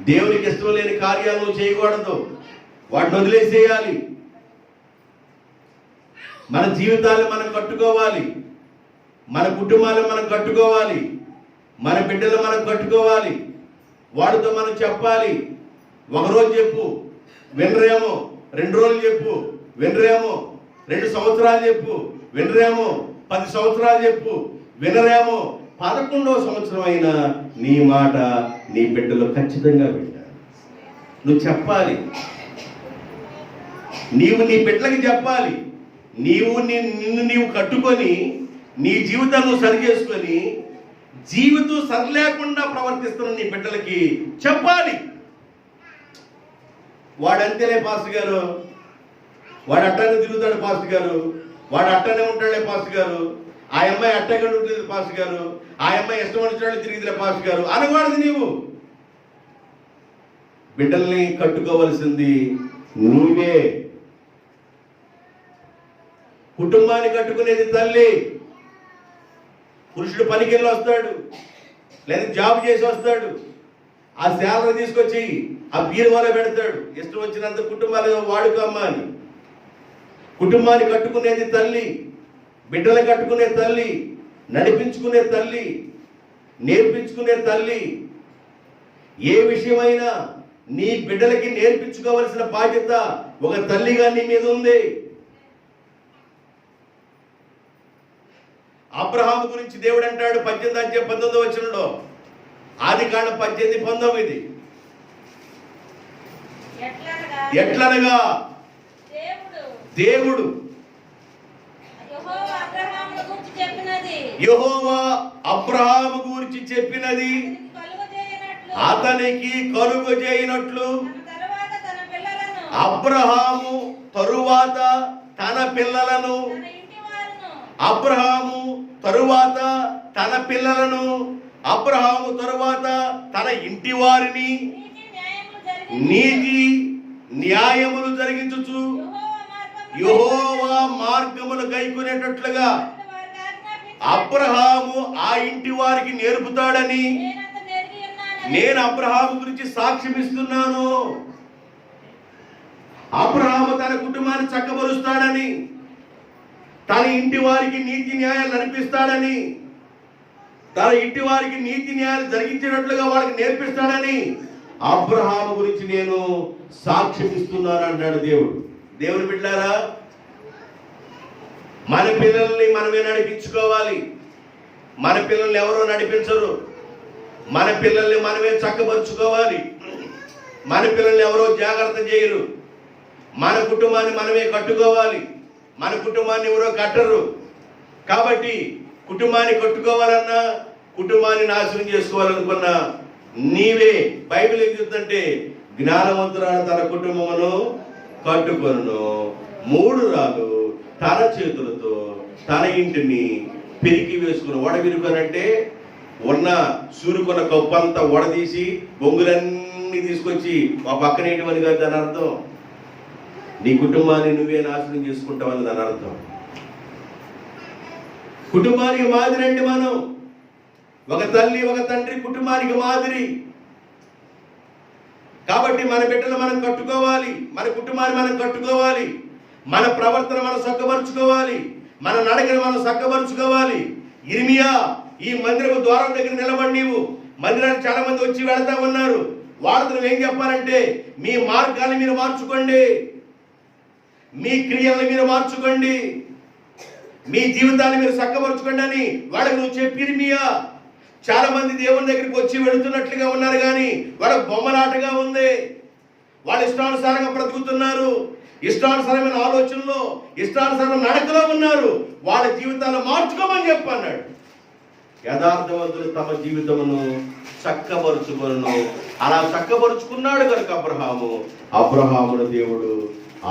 దేవునికి ఇష్టం లేని కార్యాలు నువ్వు చేయకూడదు, వాటిని వదిలేసేయాలి. మన జీవితాలను మనం కట్టుకోవాలి, మన కుటుంబాలను మనం కట్టుకోవాలి, మన బిడ్డలు మనం కట్టుకోవాలి. వాడితో మనం చెప్పాలి. ఒకరోజు చెప్పు వినరేమో, 2 రోజులు చెప్పు వినరేమో, 2 సంవత్సరాలు చెప్పు వినరేమో, 10 సంవత్సరాలు చెప్పు వినరేమో, 11వ సంవత్సరం అయినా నీ మాట నీ బిడ్డలు ఖచ్చితంగా వింటారు. నువ్వు చెప్పాలి, నీవు నీ బిడ్డలకి చెప్పాలి. నిన్ను నీవు కట్టుకొని నీ జీవితాన్ని సరి చేసుకొని జీవితం సరిలేకుండా ప్రవర్తిస్తున్న నీ బిడ్డలకి చెప్పాలి. వాడంతేలే పాస్టర్ గారు, వాడు అట్టానే తిరుగుతాడు పాస్టర్ గారు, వాడు అట్టానే ఉంటాడులే పాస్టర్ గారు, ఆ అమ్మాయి అట్టగా ఉంటుంది పాస్టర్ గారు, ఆ అమ్మాయి ఇష్టం వచ్చినట్లు తిరిగితే పాస్టర్ గారు అనకూడదు. నీవు బిడ్డల్ని కట్టుకోవలసింది నువ్వే. కుటుంబాన్ని కట్టుకునేది తల్లి. పురుషుడు పనికెళ్ళి వస్తాడు, లేదా జాబ్ చేసి వస్తాడు, ఆ శాలరీ తీసుకొచ్చి ఆ బీరువాలో పెడతాడు, ఇష్టం వచ్చినంత కుటుంబాలు వాడుకోమ్మా అని. కుటుంబాన్ని కట్టుకునేది తల్లి, బిడ్డలు కట్టుకునే తల్లి, నడిపించుకునే తల్లి, నేర్పించుకునే తల్లి. ఏ విషయమైనా నీ బిడ్డలకి నేర్పించుకోవలసిన బాధ్యత ఒక తల్లిగా నీ మీద ఉంది. అబ్రహాము గురించి దేవుడు అంటాడు 18:19 ఆదికాండం 18:19, ఎట్లనగా దేవుడు యెహోవా అబ్రహాము గురించి చెప్పినది అతనికి కలుగజేయనట్లు అబ్రహాము తరువాత తన పిల్లలను, అబ్రహాము తరువాత తన పిల్లలను, అబ్రహాము తరువాత తన ఇంటి వారిని నీతి న్యాయములు జరిగించుచు యెహోవా మార్గములు గైకొనేటట్లుగా అబ్రహాము ఆ ఇంటి వారికి నేర్పుతాడని నేను అబ్రహాము గురించి సాక్ష్యం ఇస్తున్నాను. అబ్రహాము తన కుటుంబాన్ని చక్కబరుస్తాడని, తన ఇంటి వారికి నీతి న్యాయాలు నడిపిస్తాడని, తన ఇంటి వారికి నీతి న్యాయాలు జరిగించేటట్లుగా వాళ్ళకి నేర్పిస్తాడని అబ్రహాము గురించి నేను సాక్ష్యం ఇస్తున్నాను అంటాడు దేవుడు. దేవుని బిడ్డలారా, మన పిల్లల్ని మనమే నడిపించుకోవాలి. మన పిల్లల్ని ఎవరో నడిపించరు. మన పిల్లల్ని మనమే చక్కబరుచుకోవాలి. మన పిల్లల్ని ఎవరో జాగ్రత్త చేయరు. మన కుటుంబాన్ని మనమే కట్టుకోవాలి. మన కుటుంబాన్ని ఎవరో కట్టరు. కాబట్టి కుటుంబాన్ని కట్టుకోవాలన్నా, కుటుంబాన్ని నాశనం చేసుకోవాలనుకున్నా నీవే. బైబిల్ ఏం చెప్తుందంటే, జ్ఞానవంతురాలు తన కుటుంబమును కట్టుకొనును, 3 రాళ్ళు తన చేతులతో తన ఇంటిని పెరికి వేసుకుని వడవిరుకనంటే ఉన్న సూరుకున్న కప్పంతా వడదీసి బొంగులన్నీ తీసుకొచ్చి మా పక్కనేటివని కాదు దాని అర్థం. నీ కుటుంబాన్ని నువ్వే నాశనం చేసుకుంటావని దాని అర్థం. కుటుంబానికి మాదిరి అండి మనం. ఒక తల్లి ఒక తండ్రి కుటుంబానికి మాదిరి. కాబట్టి మన బిడ్డలు మనం కట్టుకోవాలి, మన కుటుంబాన్ని మనం కట్టుకోవాలి, మన ప్రవర్తన మనం చక్కబరుచుకోవాలి, మన నడకను మనం చక్కబరుచుకోవాలి. ఇర్మియా ఈ మందిరపు ద్వారం దగ్గర నిలబడి నీవు మందిరానికి చాలా మంది వచ్చి వెళతా ఉన్నారు. వాళ్ళతో ఏం చెప్పాలంటే, మీ మార్గాన్ని మీరు మార్చుకోండి, మీ క్రియలను మీరు మార్చుకోండి, మీ జీవితాన్ని మీరు చక్కబరుచుకోండి అని వాళ్ళకి నువ్వు చెప్పిరిమియా. చాలా మంది దేవుని దగ్గరికి వచ్చి వెళుతున్నట్లుగా ఉన్నారు, కానీ వాళ్ళ బొమ్మలాటగా ఉంది. వాళ్ళు ఇష్టానుసారంగా బ్రతుకుతున్నారు, ఇష్టానుసారమైన ఆలోచనలో, ఇష్టానుసారమైన నడకలో ఉన్నారు. వాళ్ళ జీవితాన్ని మార్చుకోమని చెప్పన్నాడు. యథార్థవంతులు తమ జీవితమును చక్కబరుచుకొను. అలా చక్కబరుచుకున్నాడు కనుక అబ్రహామును దేవుడు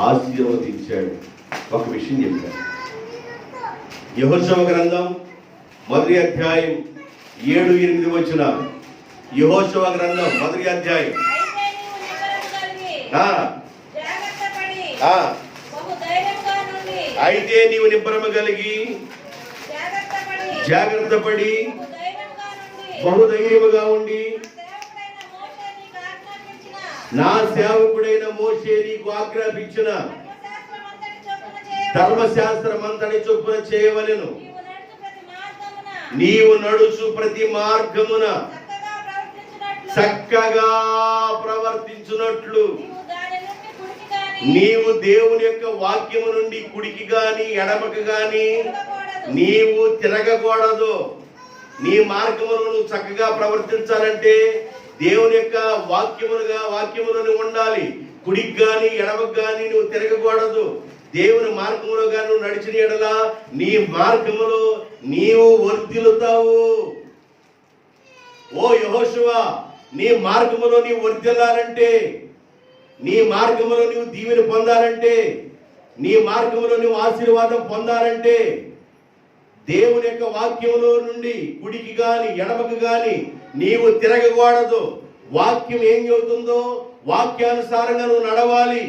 ఆశీర్వదించాడు. ఒక విషయం చెప్పాడు. యెహోషువ గ్రంథం 1వ అధ్యాయం 7-8 వచనాలు. యెహోషువ గ్రంథం 1వ అధ్యాయం. అయితే నీవు నిబ్బరము కలిగి జాగ్రత్త పడి బహుధైర్యముగా ఉండి నా సేవకుడైన మోషే నీకు ఆజ్ఞాపించిన ధర్మశాస్త్రమంతటి చొప్పున చేయవలెను. నీవు నడుచు ప్రతి మార్గమున చక్కగా ప్రవర్తించున్నట్లు నీవు దేవుని యొక్క వాక్యము నుండి కుడికి గాని ఎడమకు గాని నీవు తిరగకూడదు. నీ మార్గమును నువ్వు చక్కగా ప్రవర్తించాలంటే దేవుని యొక్క వాక్యములను ఉండాలి. కుడికి గాని ఎడమకు గాని నువ్వు తిరగకూడదు. దేవుని మార్గములో గాని నువ్వు నడిచిన ఎడల నీ మార్గములో నీవు వర్ధిల్లుతావు. ఓ యెహోషువ, నీ మార్గములో నీవు వర్ధిల్లాలంటే, నీ మార్గములో నీవు దీవెన పొందాలంటే, నీ మార్గములో నువ్వు ఆశీర్వాదం పొందాలంటే దేవుని యొక్క వాక్యములో నుండి కుడికి గాని ఎడమకు గాని నీవు తిరగకూడదు. వాక్యం ఏం చెబుతుందో వాక్యానుసారంగా నువ్వు నడవాలి,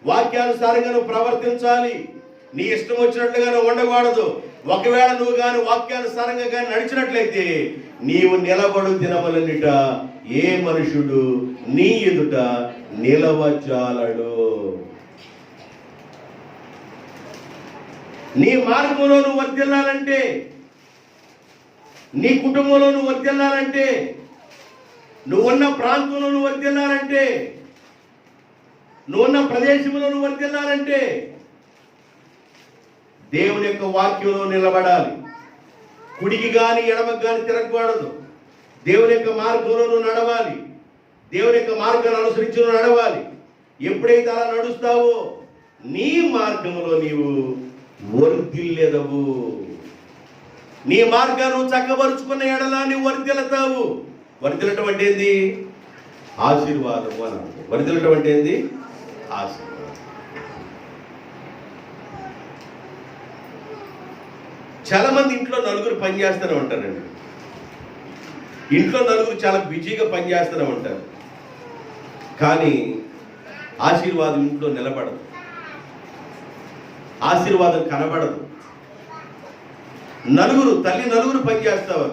వాక్యానుసారంగా నువ్వు ప్రవర్తించాలి. నీ ఇష్టం వచ్చినట్లుగా నువ్వు ఉండకూడదు. ఒకవేళ నువ్వు గాని వాక్యానుసారంగా కానీ నడిచినట్లయితే నీవు నిలబడు దినములన్నిట ఏ మనుషుడు నీ ఎదుట నిలవజాలడు. నీ మార్గంలో నువ్వు వర్ధిల్లాలంటే, నీ కుటుంబంలో నువ్వు వర్ధిల్లాలంటే, నువ్వున్న ప్రాంతంలో నువ్వు వర్ధిల్లాలంటే, నువ్వున్న ప్రదేశంలో నువ్వు వర్ధిల్లాలంటే దేవుని యొక్క వాక్యంలో నిలబడాలి. కుడికి గాని ఎడమకు గాని తిరగకూడదు. దేవుని యొక్క మార్గంలో నువ్వు నడవాలి. దేవుని యొక్క మార్గాన్ని అనుసరించి నువ్వు నడవాలి. ఎప్పుడైతే అలా నడుస్తావో నీ మార్గంలో నీవు వర్ధిల్లెదవు. నీ మార్గాన్ని చక్కబరుచుకున్న ఎడల నీవు వర్ధిల్లుతావు. వర్ధిల్లటం అంటే ఏంది? ఆశీర్వాదము అని అర్థం. వర్ధిల్లటం అంటే ఏంది? ఆశీర్వాదం. చాలా మంది ఇంట్లో నలుగురు పని చేస్తూనే ఉంటారండి. ఇంట్లో నలుగురు చాలా బిజీగా పనిచేస్తూనే ఉంటారు, కానీ ఆశీర్వాదం ఇంట్లో నిలబడదు, ఆశీర్వాదం కనబడదు. నలుగురు పని చేస్తారు.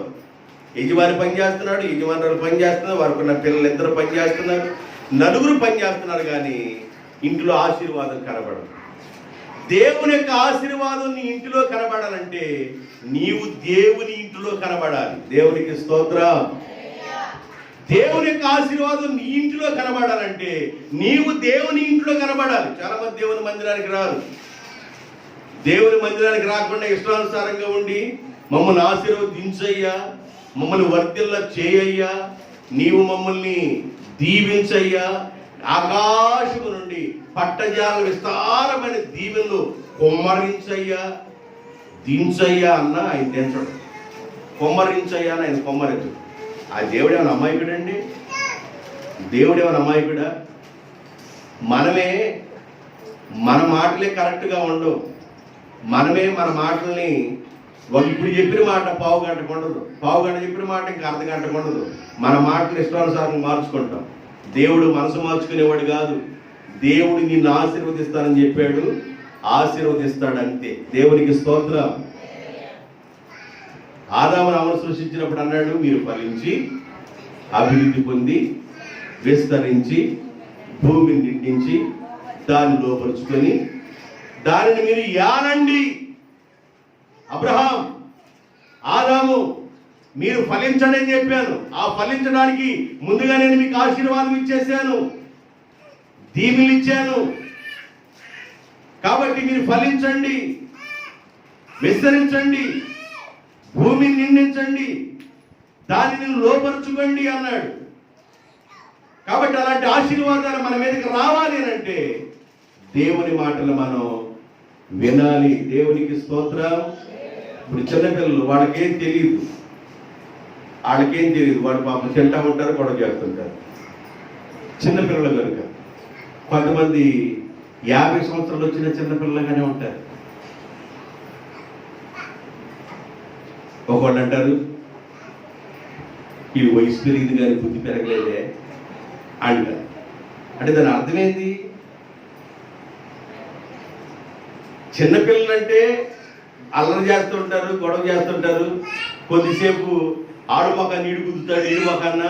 యజమాని పని చేస్తున్నాడు, యజమానులు పని చేస్తున్నారు, వారికి ఉన్న పిల్లలు ఇద్దరు పని చేస్తున్నారు, నలుగురు పని చేస్తున్నారు, కానీ ఇంట్లో ఆశీర్వాదం కనబడదు. దేవుని యొక్క ఆశీర్వాదం నీ ఇంటిలో కనబడాలంటే నీవు దేవుని ఇంటిలో కనబడాలి. దేవునికి స్తోత్రం. దేవుని యొక్క ఆశీర్వాదం నీ ఇంటిలో కనబడాలంటే నీవు దేవుని ఇంట్లో కనబడాలి. చాలా మంది దేవుని మందిరానికి రారు. దేవుని మందిరానికి రాకుండా ఇష్టానుసారంగా ఉండి మమ్మల్ని ఆశీర్వదించయ్యా, మమ్మల్ని వర్ధిల్ల చేయయ్యా, నీవు మమ్మల్ని దీవించయ్యా, ఆకాశము నుండి పట్టజాల విస్తారమైన దీవెనలు కొమ్మరించయ్యా, దించయ్యా అన్న ఆయన తెంచడు. కొమ్మరించయ్యా అని ఆయన కొమ్మరించడు. ఆ దేవుడేమైనా అమాయకుడండి? దేవుడేమైనా అమాయకుడా? మనమే మన మాటలే కరెక్ట్గా ఉండవు. మనమే మన మాటల్ని ఇప్పుడు చెప్పిన మాట పావు గంటకు ఉండదు, పావు గంట చెప్పిన మాట ఇంకా అర్ధ గంటకు ఉండదు. మన మాటలు ఇష్టానుసారం మార్చుకుంటాం. దేవుడు మనసు మార్చుకునేవాడు కాదు. దేవుడు నిన్ను ఆశీర్వదిస్తానని చెప్పాడు, ఆశీర్వదిస్తాడు అంతే. దేవునికి స్తోత్రం. ఆదామును అవను సృష్టించినప్పుడు అన్నాడు, మీరు ఫలించి అభివృద్ధి పొంది విస్తరించి భూమిని నిండించి దాన్ని లోపరుచుకొని దానిని మీరు యానండి. అబ్రహాం, ఆదాము, మీరు ఫలించండి అని చెప్పాను. ఆ ఫలించడానికి ముందుగా నేను మీకు ఆశీర్వాదం ఇచ్చేసాను, దీవెనలు ఇచ్చాను. కాబట్టి మీరు ఫలించండి. విస్తరించండి, భూమిని నిండించండి, దానిని లోపరుచుకోండి అన్నాడు. కాబట్టి అలాంటి ఆశీర్వాదాలు మన మీదకి రావాలి అంటే దేవుని మాటలు మనం వినాలి. దేవునికి స్తోత్రం. ఇప్పుడు చిన్నపిల్లలు వాళ్ళకేం తెలియదు, వాడు పాపం తింటా ఉంటారు, గొడవ చేస్తుంటారు. చిన్నపిల్లలు కనుక కొంతమంది 50 సంవత్సరాలు వచ్చిన చిన్నపిల్లలుగానే ఉంటారు. ఒకళ్ళు అంటారు, ఈ వయసు పెరిగింది కానీ బుద్ధి పెరగలేదే అంటారు. అంటే దాని అర్థమేంటి? చిన్నపిల్లలంటే అల్లరి చేస్తుంటారు, గొడవ చేస్తుంటారు. కొద్దిసేపు ఆడు మొఖాన్ని ఈడు గుద్దుతాడు, ఈడు మొఖాన్న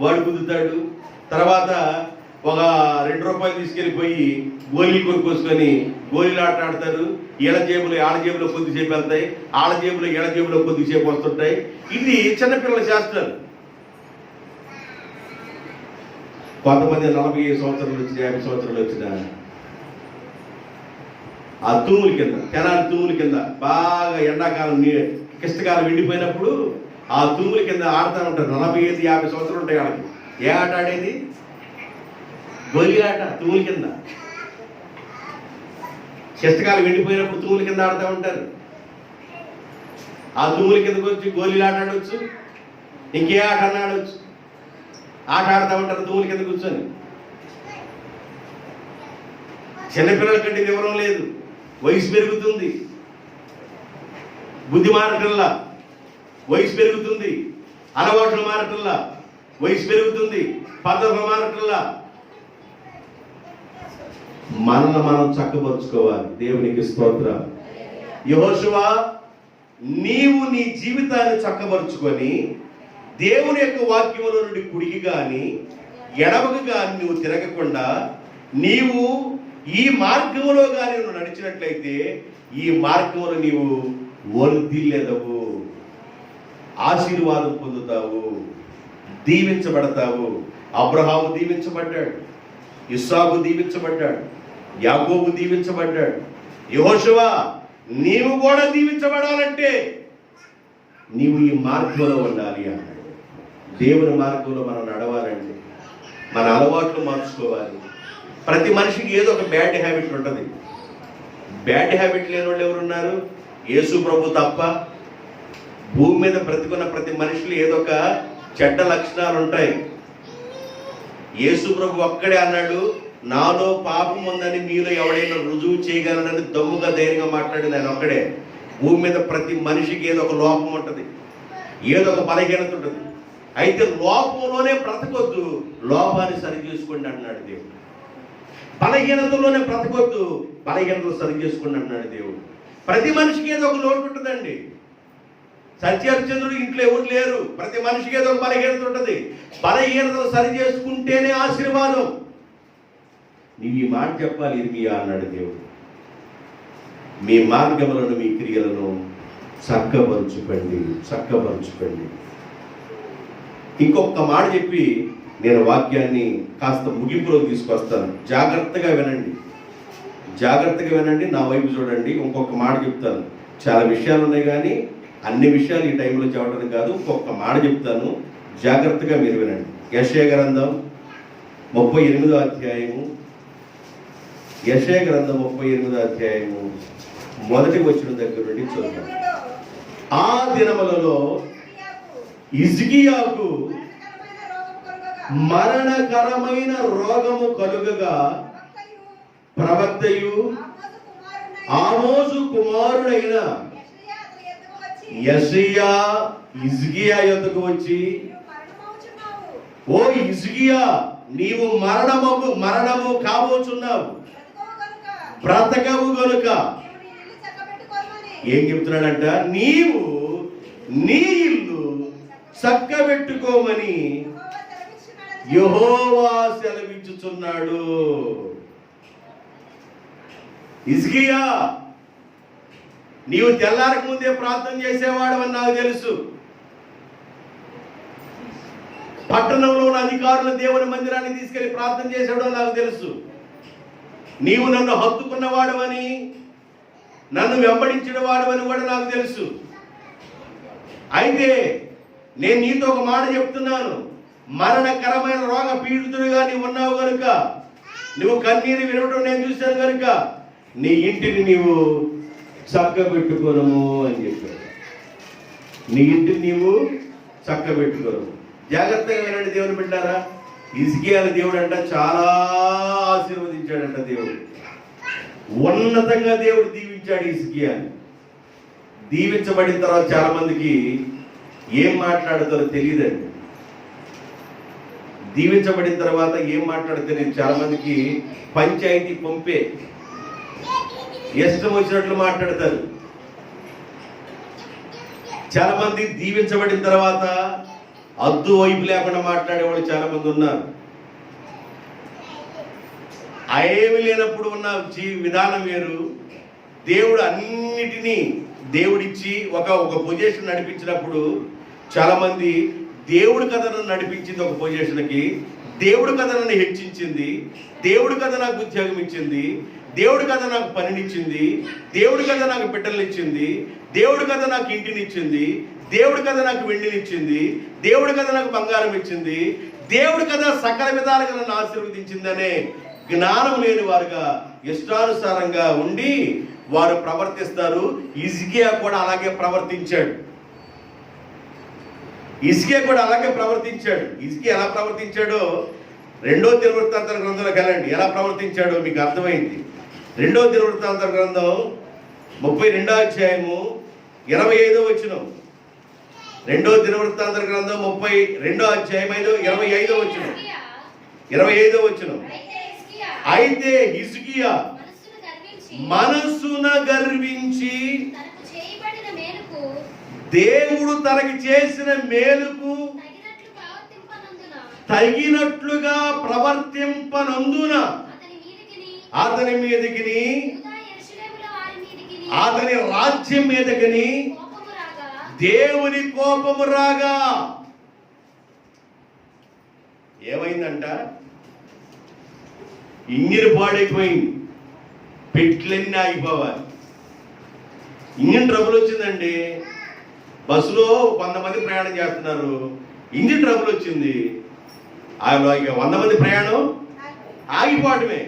వాడు గుద్దుతాడు. తర్వాత ఒక 2 రూపాయలు తీసుకెళ్ళిపోయి గోళీలు కొనుక్కొసుకొని గోళీలు ఆట ఆడతారు. ఆడ జేబులో కొద్దిసేపు వెళ్తాయి, ఆడ జేబులో కొద్దిసేపు వస్తుంటాయి. ఇది చిన్నపిల్లలు చేస్తారు. కొంతమంది 45 సంవత్సరాలు వచ్చిన 50 సంవత్సరాలు వచ్చిన ఆ తూముల కింద, తెనాలి తూముల కింద బాగా ఎండాకాలం కిష్టకాలం ఎండిపోయినప్పుడు ఆ తూముల కింద ఆడుతూ ఉంటారు. 45, 50 సంవత్సరాలు ఉంటాయి వాళ్ళకి. ఏ ఆట ఆడేది? గోళీ ఆట. తూముల కింద కిష్టకాలం ఎండిపోయినప్పుడు తూముల కింద ఆడుతూ ఉంటారు. ఆ తూముల కిందకు వచ్చి గోళీలు ఆట ఆడవచ్చు, ఇంకే ఆట అన్న ఆడవచ్చు. ఆట ఆడుతూ ఉంటారు తూముల కింద కూర్చొని. చిన్నపిల్లల కంటే వివరం లేదు. వయసు పెరుగుతుంది, బుద్ధి మారటల్లా వయసు పెరుగుతుంది, అలవాట్లు మారటల్లా వయసు పెరుగుతుంది, పద్ధతులు మారటల్లా. మనల్ని మనం చక్కపరుచుకోవాలి. దేవునికి స్తోత్రం. యెహోషువ, నీవు నీ జీవితాన్ని చక్కపరుచుకొని దేవుని యొక్క వాక్యములో నుండి కుడికి కానీ ఎడమకు కానీ నువ్వు తిరగకుండా నీవు ఈ మార్గంలో కానీ నువ్వు నడిచినట్లయితే ఈ మార్గంలో నీవు వర్ధిల్లెదవు, ఆశీర్వాదం పొందుతావు, దీవించబడతావు. అబ్రహాము దీవించబడ్డాడు, ఇస్సాకు దీవించబడ్డాడు, యాకోబు దీవించబడ్డాడు. యెహోషువ, నీవు కూడా దీవించబడాలంటే నీవు ఈ మార్గంలో ఉండాలి అన్నాడు. దేవుని మార్గంలో మనం నడవాలంటే మన అలవాట్లు మార్చుకోవాలి. ప్రతి మనిషికి ఏదో ఒక బ్యాడ్ హ్యాబిట్ ఉంటుంది. బ్యాడ్ హ్యాబిట్ లేని వాళ్ళు ఎవరున్నారు? యేసు ప్రభు తప్ప. భూమి మీద బ్రతికున్న ప్రతి మనిషిలో ఏదో ఒక చెడ్డ లక్షణాలు ఉంటాయి. యేసు ప్రభు ఒక్కడే అన్నాడు, నాలో పాపం ఉందని మీలో ఎవడైనా రుజువు చేయగలనని దమ్ముగా ధైర్యంగా మాట్లాడింది ఆయన ఒక్కడే. భూమి మీద ప్రతి మనిషికి ఏదో ఒక లోపం ఉంటుంది, ఏదో ఒక బలహీనత ఉంటుంది. అయితే లోపంలోనే బ్రతకొద్దు, లోపాన్ని సరి చేసుకోండి అంటున్నాడు దేవుడు. బలహీనతలోనే బ్రతకొద్దు, బలహీనతలు సరి చేసుకోండి అంటున్నాడు దేవుడు. ప్రతి మనిషికి ఏదో ఒక లోటు ఉంటుందండి. సత్యహరిశ్చంద్రుడు ఇంట్లో ఎవరు లేరు. ప్రతి మనిషికి ఏదో ఒక బలహీనత ఉంటుంది. బలహీనతలు సరి చేసుకుంటేనే ఆశీర్వాదం. నీవు ఈ మాట చెప్పాలి. ఇర్మియా అన్నాడు దేవుడు, మీ మార్గములను మీ క్రియలను చక్కబరుచుకోండి. ఇంకొక మాట చెప్పి నేను వాక్యాన్ని కాస్త ముగింపులోకి తీసుకొస్తాను. జాగ్రత్తగా వినండి, నా వైపు చూడండి. ఇంకొక మాట చెప్తాను. చాలా విషయాలు ఉన్నాయి కానీ అన్ని విషయాలు ఈ టైంలో చెప్పడానికి కాదు. ఇంకొక మాట చెప్తాను, జాగ్రత్తగా మీరు వినండి. యెషయా గ్రంథం 38వ అధ్యాయము, యెషయా గ్రంథం 38వ అధ్యాయము మొదటి వచనం దగ్గర నుండి చూద్దాం. ఆ దినములలో హిజ్కియాకు మరణకరమైన రోగము కలుగగా ప్రవక్తయు ఆమోజు కుమారుడైన యెషయా హిజ్కియా యొద్దకు వచ్చి, ఓ హిజ్కియా, నీవు మరణము కాబోచున్నావు, బ్రతకవు గనుక. ఏం చెప్తున్నాడంట? నీవు నీ ఇల్లు చక్కబెట్టుకోమని యెహోవా సెలవిచ్చుచున్నాడు. హిజ్కియా, నీవు తెల్లారక ముందే ప్రార్థన చేసేవాడవని నాకు తెలుసు. పట్టణంలో ఉన్న అధికారులు దేవుని మందిరాన్ని తీసుకెళ్లి ప్రార్థన చేసేవాడో నాకు తెలుసు. నీవు నన్ను హత్తుకున్నవాడవని, నన్ను వెంబడించిన వాడు అని కూడా నాకు తెలుసు. అయితే నేను నీతో ఒక మాట చెప్తున్నాను, మరణకరమైన రోగ పీడితుడిగా నీవు ఉన్నావు కనుక, నువ్వు కన్నీరు వినడం నేను చూశాను కనుక నీ ఇంటిని నీవు చక్కబెట్టుకోను అని చెప్పాడు. నీ ఇంటిని నీవు చక్కబెట్టుకోను. జాగ్రత్తగా వినండి దేవుని బిడ్డారా. హిజ్కియాని దేవుడు అంట చాలా ఆశీర్వదించాడంట. దేవుడు ఉన్నతంగా దేవుడు దీవించాడు హిజ్కియాని. దీవించబడిన తర్వాత చాలా మందికి ఏం మాట్లాడతారో తెలియదండి. దీవించబడిన తర్వాత ఏం మాట్లాడతారో తెలియదు. చాలా మందికి పంచాయతీ పంపే ఇష్టం వచ్చినట్లు మాట్లాడతారు. చాలా మంది దీవించబడిన తర్వాత అద్దు వైపు లేకుండా మాట్లాడేవాళ్ళు చాలా మంది ఉన్నారు. ఏమి లేనప్పుడు ఉన్న విధానం వేరు. దేవుడు అన్నిటినీ దేవుడిచ్చి ఒక పొజిషన్ నడిపించినప్పుడు చాలా మంది దేవుడి కథ నన్ను నడిపించింది ఒక పొజిషన్కి, దేవుడి కథ నన్ను హెచ్చించింది, దేవుడి కథ నాకు ఉద్యోగం ఇచ్చింది, దేవుడి కథ నాకు పనినిచ్చింది, దేవుడి కథ నాకు బిడ్డలనిచ్చింది, దేవుడి కథ నాకు ఇంటినిచ్చింది, దేవుడి కథ నాకు వెండినిచ్చింది, దేవుడి కథ నాకు బంగారం ఇచ్చింది, దేవుడి కథ సకల విధాలుగా నన్ను ఆశీర్వదించిందనే జ్ఞానం లేని వారుగా ఇష్టానుసారంగా ఉండి వారు ప్రవర్తిస్తారు. హిజ్కియా కూడా అలాగే ప్రవర్తించాడు. హిజ్కియా కూడా అలాగే ప్రవర్తించాడు. హిజ్కియా ఎలా ప్రవర్తించాడో 2వ దినవృత్తాంతర గ్రంథంలోకి వెళ్ళండి. ఎలా ప్రవర్తించాడో మీకు అర్థమైంది. 2వ దినవృత్తాంతర గ్రంథం 32వ అధ్యాయము 25వ వచనం. 2వ దినవృత్తాంతర గ్రంథం 32వ అధ్యాయం 25వ వచనం. 25వ వచనం. అయితే హిజ్కియా మనస్సున గర్వించి దేవుడు తనకి చేసిన మేలుకు తగినట్లుగా ప్రవర్తింపనందున అతని మీదకి, అతని రాజ్యం మీదకి దేవుని కోపము రాగా ఏమైందంట? ఇంజిన్ పాడైపోయింది, పెట్లన్నీ ఆగిపోవాలి. ఇంజిన్ ట్రబుల్ వచ్చిందండి. బస్సులో 100 మంది ప్రయాణం చేస్తున్నారు, ఇంజిన్ ట్రబుల్ వచ్చింది. 100 మంది ప్రయాణం ఆగిపోవటమే.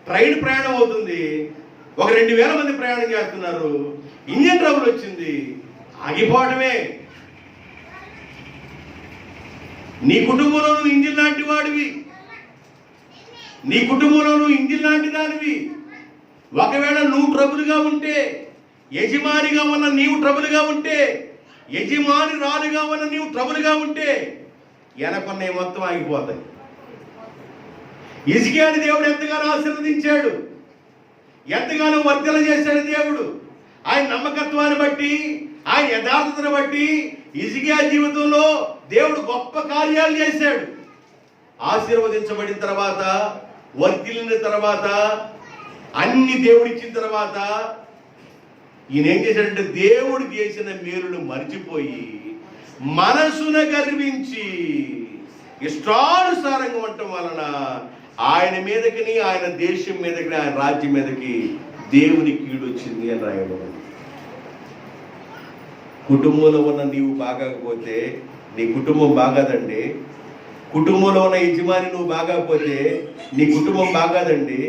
ట్రైన్ ప్రయాణం అవుతుంది, 2000 మంది ప్రయాణం చేస్తున్నారు, ఇంజిన్ ట్రబుల్ వచ్చింది, ఆగిపోవటమే. నీ కుటుంబంలో నువ్వు ఇంజిన్ లాంటి వాడివి, నీ కుటుంబంలో నువ్వు ఇంజిన్ లాంటి దానివి. ఒకవేళ నువ్వు ట్రబుల్గా ఉంటే, యజమానిగా ఉన్న నీవు ట్రబుల్గా ఉంటే, యజమాని రాలుగా ఉన్న నీవు ట్రబుల్గా ఉంటే వెనకొన్నవి మొత్తం ఆగిపోతాయి. హిజ్కియాని దేవుడు ఎంతగానో ఆశీర్వదించాడు, ఎంతగానో వర్ధన చేశాడు దేవుడు. ఆయన నమ్మకత్వాన్ని బట్టి, ఆయన యథార్థతను బట్టి హిజ్కియా జీవితంలో దేవుడు గొప్ప కార్యాలు చేశాడు. ఆశీర్వదించబడిన తర్వాత, వర్ధిల్లిన తర్వాత, అన్ని దేవుడిచ్చిన తర్వాత ఈయన ఏం చేశాడంటే దేవుడు చేసిన మేలును మర్చిపోయి మనసున గర్వించి ఇష్టానుసారంగా ఉండటం వలన ఆయన మీదకి, ఆయన దేశం మీదకి, ఆయన రాజ్యం మీదకి దేవుని కీడు వచ్చింది అని రాయబడింది. కుటుంబంలో ఉన్న నీవు బాగాకపోతే నీ కుటుంబం బాగాదండి. కుటుంబంలో ఉన్న యజమాని నువ్వు బాగాపోతే నీ కుటుంబం బాగాదండి.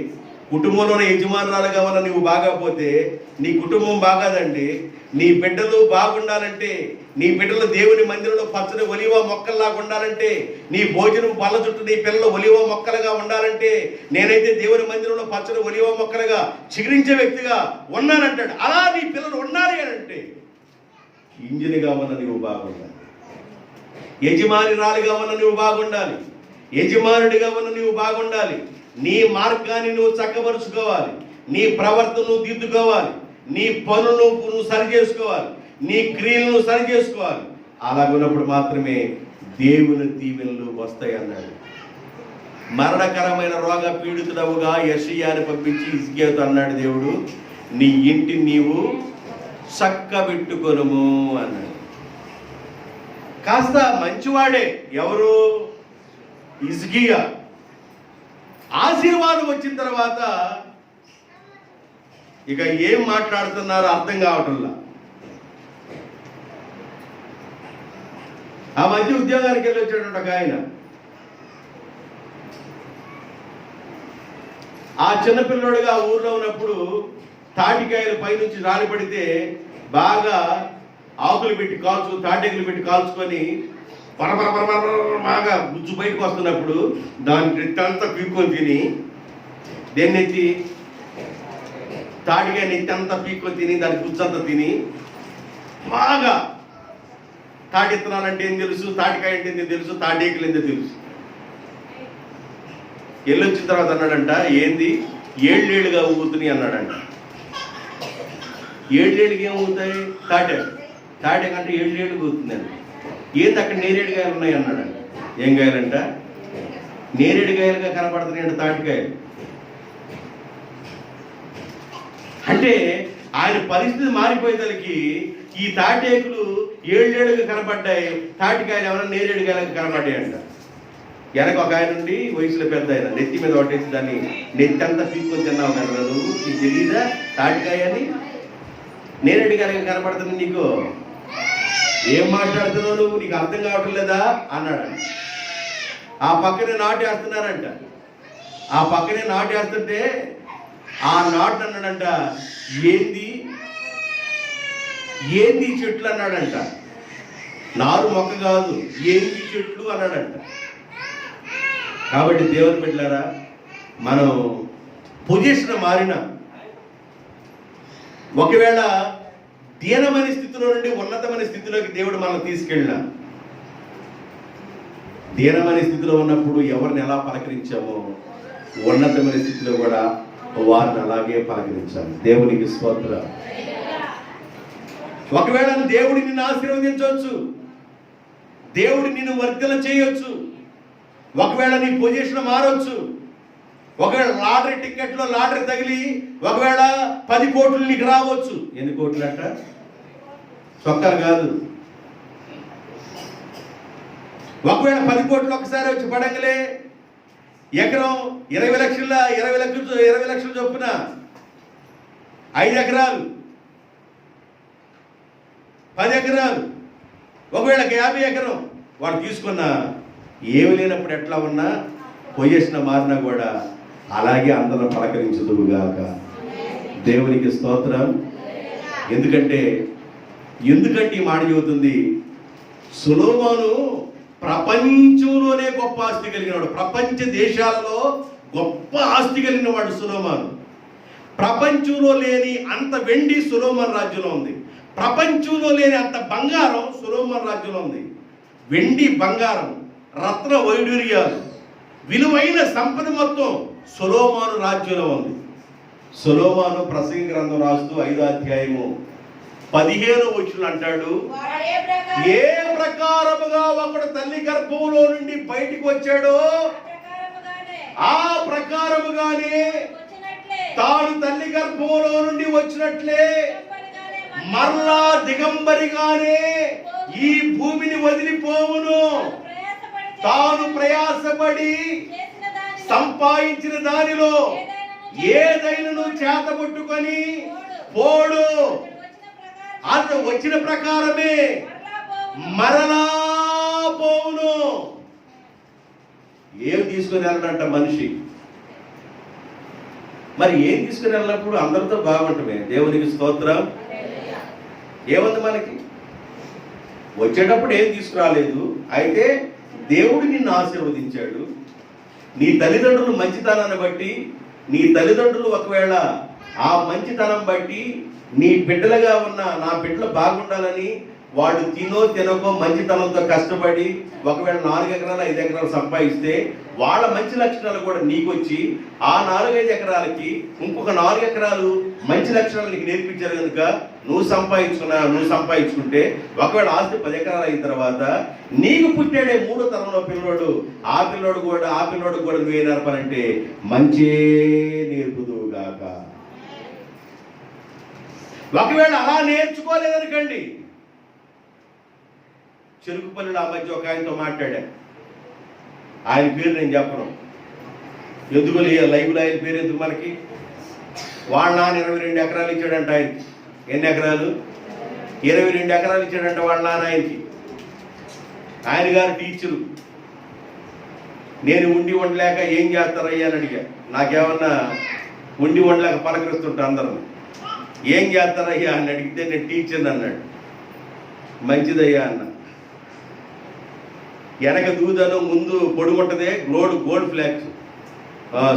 కుటుంబంలో ఉన్న యజమానురాలుగా ఉన్న నువ్వు బాగాపోతే నీ కుటుంబం బాగాదండి. నీ బిడ్డలు బాగుండాలంటే, నీ బిడ్డలు దేవుని మందిరంలో పచ్చని ఒలివ మొక్కల్లాగా ఉండాలంటే, నీ భోజనం పళ్ళ చుట్టూ నీ పిల్లలు ఒలివ మొక్కలుగా ఉండాలంటే, నేనైతే దేవుని మందిరంలో పచ్చని ఒలివ మొక్కలుగా చిగురించే వ్యక్తిగా ఉన్నానంటాడు. అలా నీ పిల్లలు ఉండాలి అని అంటే ఇంజిన్గా ఉన్న నువ్వు బాగుండాలి, యజమానిరాలుగా ఉన్న నువ్వు బాగుండాలి, యజమానుడిగా ఉన్న నువ్వు బాగుండాలి. నీ మార్గాన్ని నువ్వు చక్కబరుచుకోవాలి, నీ ప్రవర్తన నువ్వు దిద్దుకోవాలి, నీ పనులు నువ్వు సరి చేసుకోవాలి, నీ క్రియలను సరి చేసుకోవాలి. అలాగున్నప్పుడు మాత్రమే దేవుని దీవెనలు వస్తాయి అన్నాడు. మరణకరమైన రోగ పీడితుడవుగా యెషయాని పంపించి హిజ్కియాతో అన్నాడు దేవుడు, నీ ఇంటిని నీవు చక్కబెట్టుకొనుము అన్నాడు. కాస్త మంచివాడే. ఎవరు? హిజ్కియా. ఆశీర్వాదం వచ్చిన తర్వాత ఇక ఏం మాట్లాడుతున్నారో అర్థం కావటంలా. ఆ మధ్య ఉద్యోగానికి వెళ్ళి వచ్చాడు ఒక ఆయన. ఆ చిన్నపిల్లడుగా ఊర్లో ఉన్నప్పుడు తాటికాయలు పైనుంచి రాలిపడితే బాగా ఆకులు పెట్టి తాటెకులు పెట్టి కాల్చుకొని బాగా గుజ్జు బయటకు వస్తున్నప్పుడు దాని నెత్తంతా పీక్కొని తిని, దేన్నెత్తి తాటికాయ నెత్తంతా పీక్కొని తిని దాని గుజ్జంతా తిని బాగా తాటి ఇత్తనాలంటే ఏం తెలుసు, తాటికాయ అంటే ఏందో తెలుసు, తాటేకులు ఏందో తెలుసు. వెళ్ళొచ్చిన తర్వాత అన్నాడంట, ఏంది ఏళ్ళేళ్ళుగా ఊగుతున్నాయి అన్నాడంట. ఏళ్ళేళ్ళుగా ఏం ఊగుతాయి? తాటే కంటే ఏళ్ళేళ్ళు ఊగుతుందండి. ఏంది అక్కడ నేరేడుకాయలు ఉన్నాయి అన్నాడంట. ఏం కాయలంట? నేరేడుకాయలుగా కనపడుతున్నాయంట తాటికాయలు. అంటే ఆయన పరిస్థితి మారిపోయేసరికి ఈ తాటేకులు ఏళ్ళేళ్ళుగా కనపడ్డాయి, తాటికాయలు ఏమైనా నేరేడుకాయలుగా కనపడ్డాయి అంట. వెనక ఒక ఆయన నుండి వయసులో పెద్ద ఆయన నెత్తి మీద పట్టేసి దాన్ని నెత్తి అంతా పీక్కొని తిన్నావు కదా నువ్వు, నీకు తెలియదా తాటికాయ అని? నేరేడుకాయలుగా కనపడుతుంది నీకు, ఏం మాట్లాడుతున్నావు నువ్వు, నీకు అర్థం కావటం లేదా అన్నాడు. ఆ పక్కనే నాటేస్తున్నారంట. ఆ పక్కనే నాటేస్తుంటే ఆ నాటు అన్నాడంట, ఏంది చెట్లు అన్నాడంట. నారు మొక్క కాదు, ఏంది చెట్లు అన్నాడంట. కాబట్టి దేవుని బిడ్డలారా, మనం పొజిషన్ మారిన, ఒకవేళ దీనమైన స్థితిలో నుండి ఉన్నతమైన స్థితిలోకి దేవుడు మనం తీసుకెళ్ళిన, దీనమైన స్థితిలో ఉన్నప్పుడు ఎవరిని ఎలా పలకరించామో ఉన్నతమైన స్థితిలో కూడా వారిని అలాగే పలకరించాలి. దేవునికి స్తోత్రం. ఒకవేళ దేవుడు నిన్ను ఆశీర్వదించవచ్చు, దేవుడు నిన్ను వర్ధల చేయొచ్చు, ఒకవేళ నీ పొజిషన్ మారొచ్చు. ఒకవేళ లాటరీ టికెట్లో లాటరీ తగిలి ఒకవేళ 10 కోట్లు నీకు రావచ్చు. ఎన్ని కోట్లు అంట? చొక్కాలు కాదు. ఒకవేళ 10 కోట్లు ఒకసారి వచ్చి పడంగలే, ఎకరం 20 లక్షలు చొప్పున 5 ఎకరాలు 10 ఎకరాలు, ఒకవేళ 50 ఎకరం వాడు తీసుకున్న, ఏమి లేనప్పుడు ఎట్లా ఉన్నా పొజిషన్ మారినా కూడా అలాగే అందరూ పలకరించదుగాక. దేవునికి స్తోత్రం. ఎందుకంటే ఈ మాట చెబుతుంది, సొలొమోను ప్రపంచంలోనే గొప్ప ఆస్తి కలిగినవాడు, ప్రపంచ దేశాలలో గొప్ప ఆస్తి కలిగిన వాడు సొలొమోను. ప్రపంచంలో లేని అంత వెండి సొలొమోను రాజ్యంలో ఉంది. ప్రపంచంలో లేని అంత బంగారం సొలొమోను రాజ్యంలో ఉంది. వెండి, బంగారం, రత్న వైడూర్యాలు, విలువైన సంపద మొత్తం సొలొమోను రాజ్యంలో ఉంది. సొలొమోను ప్రసంగి గ్రంథం రాస్తూ 5వ అధ్యాయము 15వ వచనం అంటాడు, ఏ ప్రకారముగా ఒకడు తల్లి గర్భంలో నుండి బయటికి వచ్చాడో ఆ ప్రకారముగానే తాను తల్లి గర్భంలో నుండి వచ్చినట్లే మరలా దిగంబరిగానే ఈ భూమిని వదిలిపోవును. తాను ప్రయాసపడి సంపాదించిన దానిలో ఏదైనా చేతబట్టుకొని పోడు. అతను వచ్చిన ప్రకారమే మరలా పోవును. ఏం తీసుకుని వెళ్ళడంట మనిషి. మరి ఏం తీసుకుని వెళ్ళినప్పుడు అందరితో బాగుంటమే. దేవునికి స్తోత్రం. ఏముంది మనకి? వచ్చేటప్పుడు ఏం తీసుకురాలేదు. అయితే దేవుడు నిన్ను ఆశీర్వదించాడు. నీ తల్లిదండ్రులు మంచితనాన్ని బట్టి, నీ తల్లిదండ్రులు ఒకవేళ ఆ మంచితనం బట్టి నీ బిడ్డలుగా ఉన్న నా బిడ్డలు బాగుండాలని వాడు తినకో మంచితనంతో కష్టపడి ఒకవేళ 4 ఎకరాలు 5 ఎకరాలు సంపాదిస్తే వాళ్ళ మంచి లక్షణాలు కూడా నీకు వచ్చి ఆ 4-5 ఎకరాలకి ఇంకొక 4 ఎకరాలు మంచి లక్షణాలు నీకు నేర్పించారు కనుక నువ్వు సంపాదించుకుంటే ఒకవేళ ఆస్తి 10 ఎకరాలు అయిన తర్వాత నీకు పుట్టాడే 3వ తరంలో పిల్లోడు, ఆ పిల్లోడు కూడా నువ్వే నేర్పాలంటే మంచే నేర్పుదుగాక. ఒకవేళ అలా నేర్చుకోలేదనుకోండి, చెరుకుపల్లిలో ఆ మధ్య ఒక ఆయనతో మాట్లాడా. ఆయన పేరు నేను చెప్పను, ఎందుకు లైవ్లో ఆయన పేరు ఎందుకు మనకి. వాళ్ళ నాన్న 22 ఎకరాలు ఇచ్చాడంట ఆయనకి. ఎన్ని ఎకరాలు? 22 ఎకరాలు ఇచ్చాడంట వాళ్ళ నాన్న ఆయనకి. ఆయన గారు టీచరు. నేను ఉండి వండలేక ఏం చేస్తారయ్యా అని అడిగా. నాకేమన్నా ఉండి వండలేక పలకరిస్తుంటా అందరం. ఏం చేస్తారయ్యా అని అడిగితే నేను టీచర్ని అన్నాడు. మంచిదయ్యా అన్న. వెనక దూదను ముందు పొడుగు ఉంటుంది, గోల్డ్ ఫ్లాగ్స్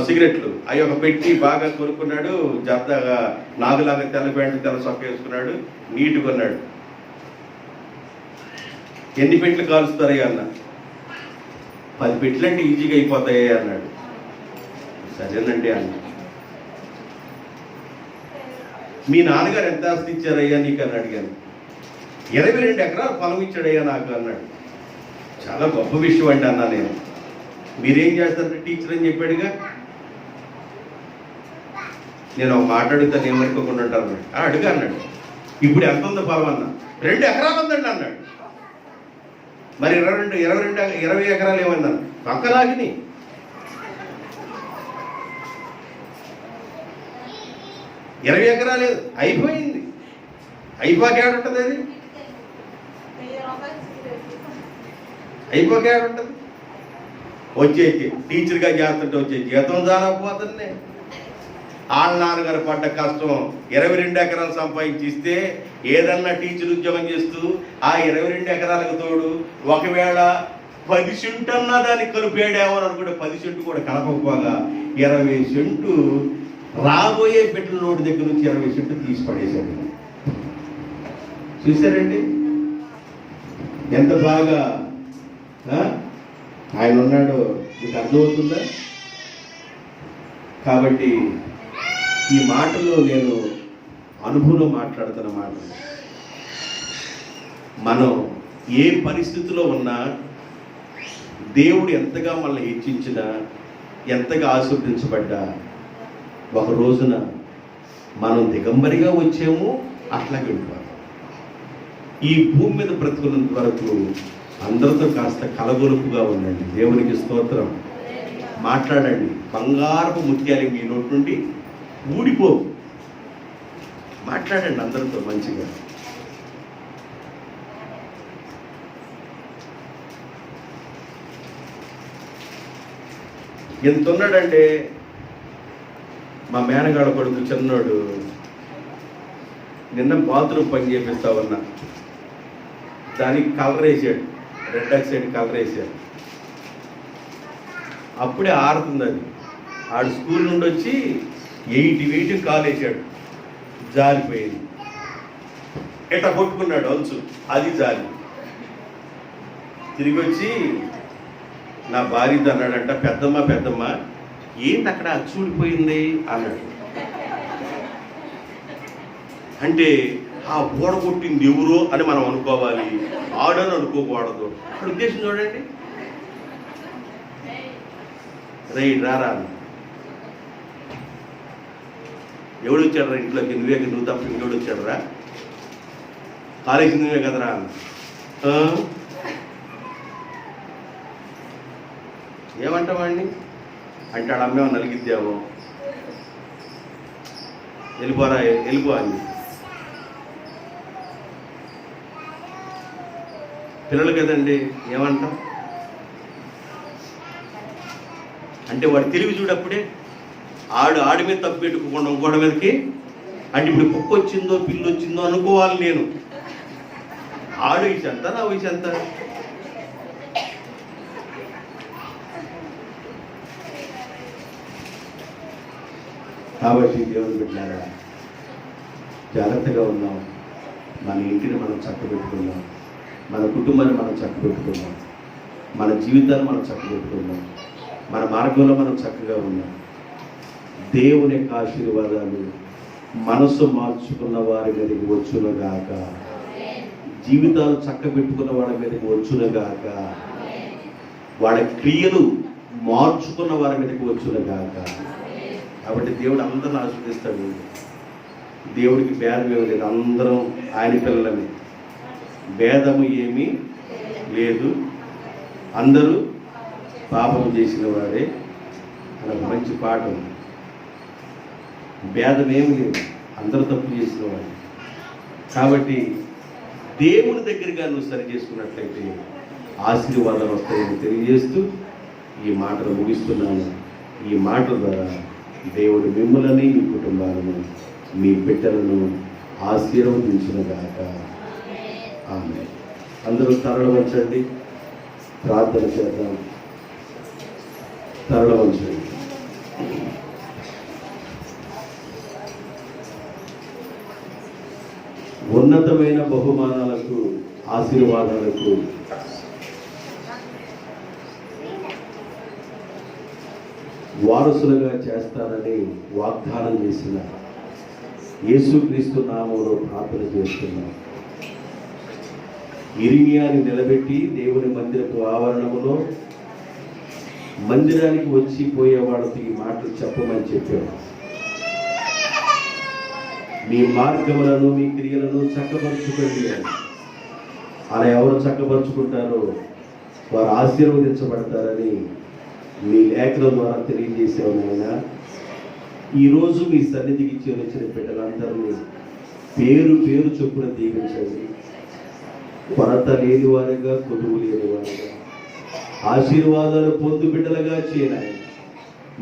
సిగరెట్లు అవి ఒక పెట్టి బాగా కొనుక్కున్నాడు. జర్దాగా నాగులాగా తెల్ల ప్యాంటు తెల్ల సొక్క వేసుకున్నాడు, నీట్గా ఉన్నాడు. ఎన్ని పెట్లు కాలుస్తారయ్యా అన్న. 10 పెట్లు అంటే ఈజీగా అయిపోతాయి అన్నాడు. సరేనండి అన్న. మీ నాన్నగారు ఎంత ఆస్తి ఇచ్చారయ్యా నీకు అని అడిగాను. 22 ఎకరాలు పొలం ఇచ్చాడయ్యా నాకు అన్నాడు. చాలా గొప్ప విషయం అండి అన్నా నేను. మీరేం చేస్తారంటే టీచర్ అని చెప్పాడుగా. నేను ఒక మాట అడుగుతాను, ఏమనుకోకుండా ఉంటాను. అడుగు అన్నాడు. ఇప్పుడు ఎంత ఉందో పొలం అన్న. 2 ఎకరాలు ఉందండి అన్నాడు. మరి 20 ఎకరాలు ఏమన్నాను. పక్కలాగిని 20 ఎకరాలు అయిపోయింది. అయిపోకేడు ఉంటుంది, అది అయిపోకేడు ఉంటుంది. వచ్చేది టీచర్గా చేస్తుంటే వచ్చే జీతం జారకపోతుంది. వాళ్ళ నాన్నగారు పడ్డ కష్టం 22 ఎకరాలు సంపాదించి ఇస్తే ఏదన్నా టీచర్ ఉద్యోగం చేస్తూ ఆ 22 ఎకరాలకు తోడు ఒకవేళ 10 సెంటు అన్నా దానికి కలిపేడేమో అనుకుంటే 10 సెంటు కూడా కలపకపోగా 20 సెంటు రాబోయే బిడ్డల నోటి దగ్గర నుంచి 20 సెంటు తీసి పడేశాడు. చూసారండి ఎంత బాగా ఆయన ఉన్నాడో మీకు అర్థమవుతుందా? కాబట్టి ఈ మాటలు నేను అనుభవంలో మాట్లాడుతున్న మాటలు. మనం ఏ పరిస్థితిలో ఉన్నా దేవుడు ఎంతగా మనల్ని హెచ్చించినా, ఎంతగా ఆశీర్వదించబడ్డా, ఒక రోజున మనం దిగంబరిగా వచ్చాము, అట్లాగే వెళ్ళిపోతాం. ఈ భూమి మీద బ్రతుకున్నంత వరకు అందరితో కాస్త కలగొలుపుగా ఉండండి. దేవునికి స్తోత్రం. మాట్లాడండి. బంగారపు ముత్యాలు మీ నోటి నుండి ఊడిపోవు. మాట్లాడండి అందరితో మంచిగా. ఎంత ఉన్నాడంటే మా మేనగాడ కొడుకు చిన్నోడు. నిన్న బాత్రూమ్ పని చేపిస్తామన్నా, దానికి కలర్ వేసాడు, రెడ్ ఆక్సైడ్ కలర్ వేసాడు. అప్పుడే ఆరుతుంది అది. ఆడు స్కూల్ నుండి వచ్చి 80 వెయిట్ కాలు వేసాడు, జారిపోయింది. ఎట్లా కొట్టుకున్నాడు అంచు, అది జారి. తిరిగి వచ్చి నా భార్యతో అన్నాడంట, పెద్దమ్మ ఏంటి అక్కడ అచ్చూడిపోయింది అన్నాడు. అంటే ఆ ఓడ కొట్టింది ఎవరో అని మనం అనుకోవాలి, ఆడని అనుకోకూడదు. అక్కడ ఉద్దేశం చూడండి. రైట్ రారా, ఎవడు వచ్చాడరా ఇంట్లోకి? నువ్వు తప్ప ఇంకెవడు వచ్చాడరా? కాలేజీ నువ్వే కదరా అన్న. ఏమంటామండి అంటే ఆడ అమ్మేమో నలిగిద్దామో, వెళ్ళిపో అని. పిల్లలు కదండి, ఏమంటాం అంటే వాడు తెలివి చూడప్పుడే ఆడి మీద తప్పు పెట్టుకోకుండా ఇంకోటి మీదకి. అంటే ఇప్పుడు కుక్క వచ్చిందో పిల్లి వచ్చిందో అనుకోవాలి నేను. ఆడు వయసు ఎంత, నా వయసు ఎంత? కాబట్టి దేవుని బిడ్డలారా జాగ్రత్తగా ఉన్నాం. మన ఇంటిని మనం చక్కబెట్టుకుందాం, మన కుటుంబాన్ని మనం చక్కబెట్టుకుందాం, మన జీవితాన్ని మనం చక్కబెట్టుకుందాం, మన మార్గంలో మనం చక్కగా ఉన్నాం. దేవుని యొక్క ఆశీర్వాదాలు మనసు మార్చుకున్న వారి మీదకి వచ్చునుగాక, జీవితాలు చక్కబెట్టుకున్న వాడి మీదకి వచ్చునుగాక, వాళ్ళ క్రియలు మార్చుకున్న వారి మీదకి వచ్చునుగాక. కాబట్టి దేవుడు అందరిని ఆశీర్వదిస్తాడు. దేవుడికి భేదం ఏమి లేదు, అందరం ఆయన పిల్లలమే, భేదము ఏమీ లేదు, అందరూ పాపం చేసిన వారే. అలా మంచి పాట ఉంది. భేదమేమి లేదు, అందరూ తప్పు చేసిన వాళ్ళు. కాబట్టి దేవుని దగ్గరగా నువ్వు సరి చేసుకున్నట్లయితే ఆశీర్వాదాలు వస్తాయని తెలియజేస్తూ ఈ మాటలు ముగిస్తున్నాను. ఈ మాటల ద్వారా దేవుడు మిమ్మల్ని, మీ కుటుంబాలను, మీ బిడ్డలను ఆశీర్వదించునుగాక. ఆమేన్. అందరూ తరలవంచండి, ప్రార్థన చేద్దాం. తరలవంచండి. ఉన్నతమైన బహుమానాలకు, ఆశీర్వాదాలకు వారసులుగా చేస్తారని వాగ్దానం చేసిన యేసుక్రీస్తు నామములో ప్రార్థన చేస్తున్నాం. ఇర్మియాని నిలబెట్టి దేవుని మందిరపు ఆవరణములో మందిరానికి వచ్చి పోయే వాళ్ళకి ఈ మాటలు చెప్పమని చెప్పాడు. మీ మార్గములను, మీ క్రియలను చక్కపరుచుకోండి అని. అలా ఎవరు చక్కపరుచుకుంటారో వారు ఆశీర్వదించబడతారని మీ లేఖల ద్వారా తెలియజేసావు నాయన. ఈరోజు మీ సన్నిధికి చేర్చిన బిడ్డలందరినీ పేరు పేరు చొప్పున దీవించండి. కొరత లేని వారుగా, కొదువు లేని వారుగా, ఆశీర్వాదాలు పొందు బిడ్డలుగా చేయాలి.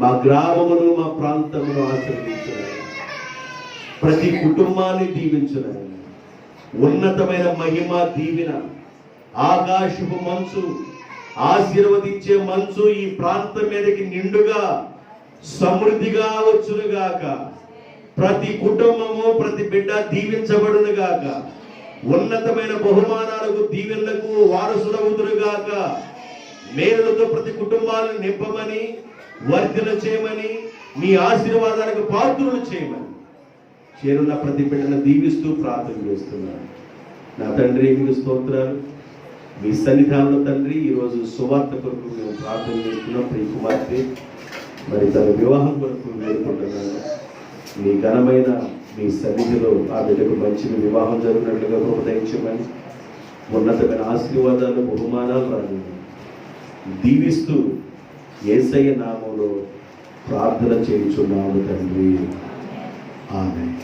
మా గ్రామమును, మా ప్రాంతమును ఆశీర్వదించాలి. ప్రతి కుటుంబాన్ని దీవించాలి. ఉన్నతమైన మహిమ దీవెన, ఆకాశపు మంచు, ఆశీర్వదించే మంచు ఈ ప్రాంతం మీదకి నిండుగా సమృద్ధిగా వచ్చునుగాక. ప్రతి కుటుంబము, ప్రతి బిడ్డ దీవించబడునుగాక. ఉన్నతమైన బహుమానాలకు, దీవెనలకు వారసులవుదురుగాక. మేలులతో ప్రతి కుటుంబాలను నింపమని, వర్ధన చేయమని, మీ ఆశీర్వాదాలకు పాత్రులు చేయమని చేరున్న ప్రతి బిడ్డను దీవిస్తూ ప్రార్థన చేస్తున్నాను. నా తండ్రి, మీకు స్తోత్రాలు. మీ సన్నిధానంలో తండ్రి ఈరోజు సువార్త కొరకు మేము ప్రార్థన చేస్తున్నాం. ప్రియ కుమార్తె మరి తన వివాహం కొరకు వేడుకుంటున్నాను. మీ ఘనమైన మీ సన్నిధిలో ఆ బిడ్డకు మంచి వివాహం జరిగినట్లుగా ఉపదయించమని, ఉన్నతమైన ఆశీర్వాదాలు, బహుమానాలు రాని దీవిస్తూ యేసయ్య నామములో ప్రార్థన చేయుచున్నాము తండ్రి. ఆమేన్.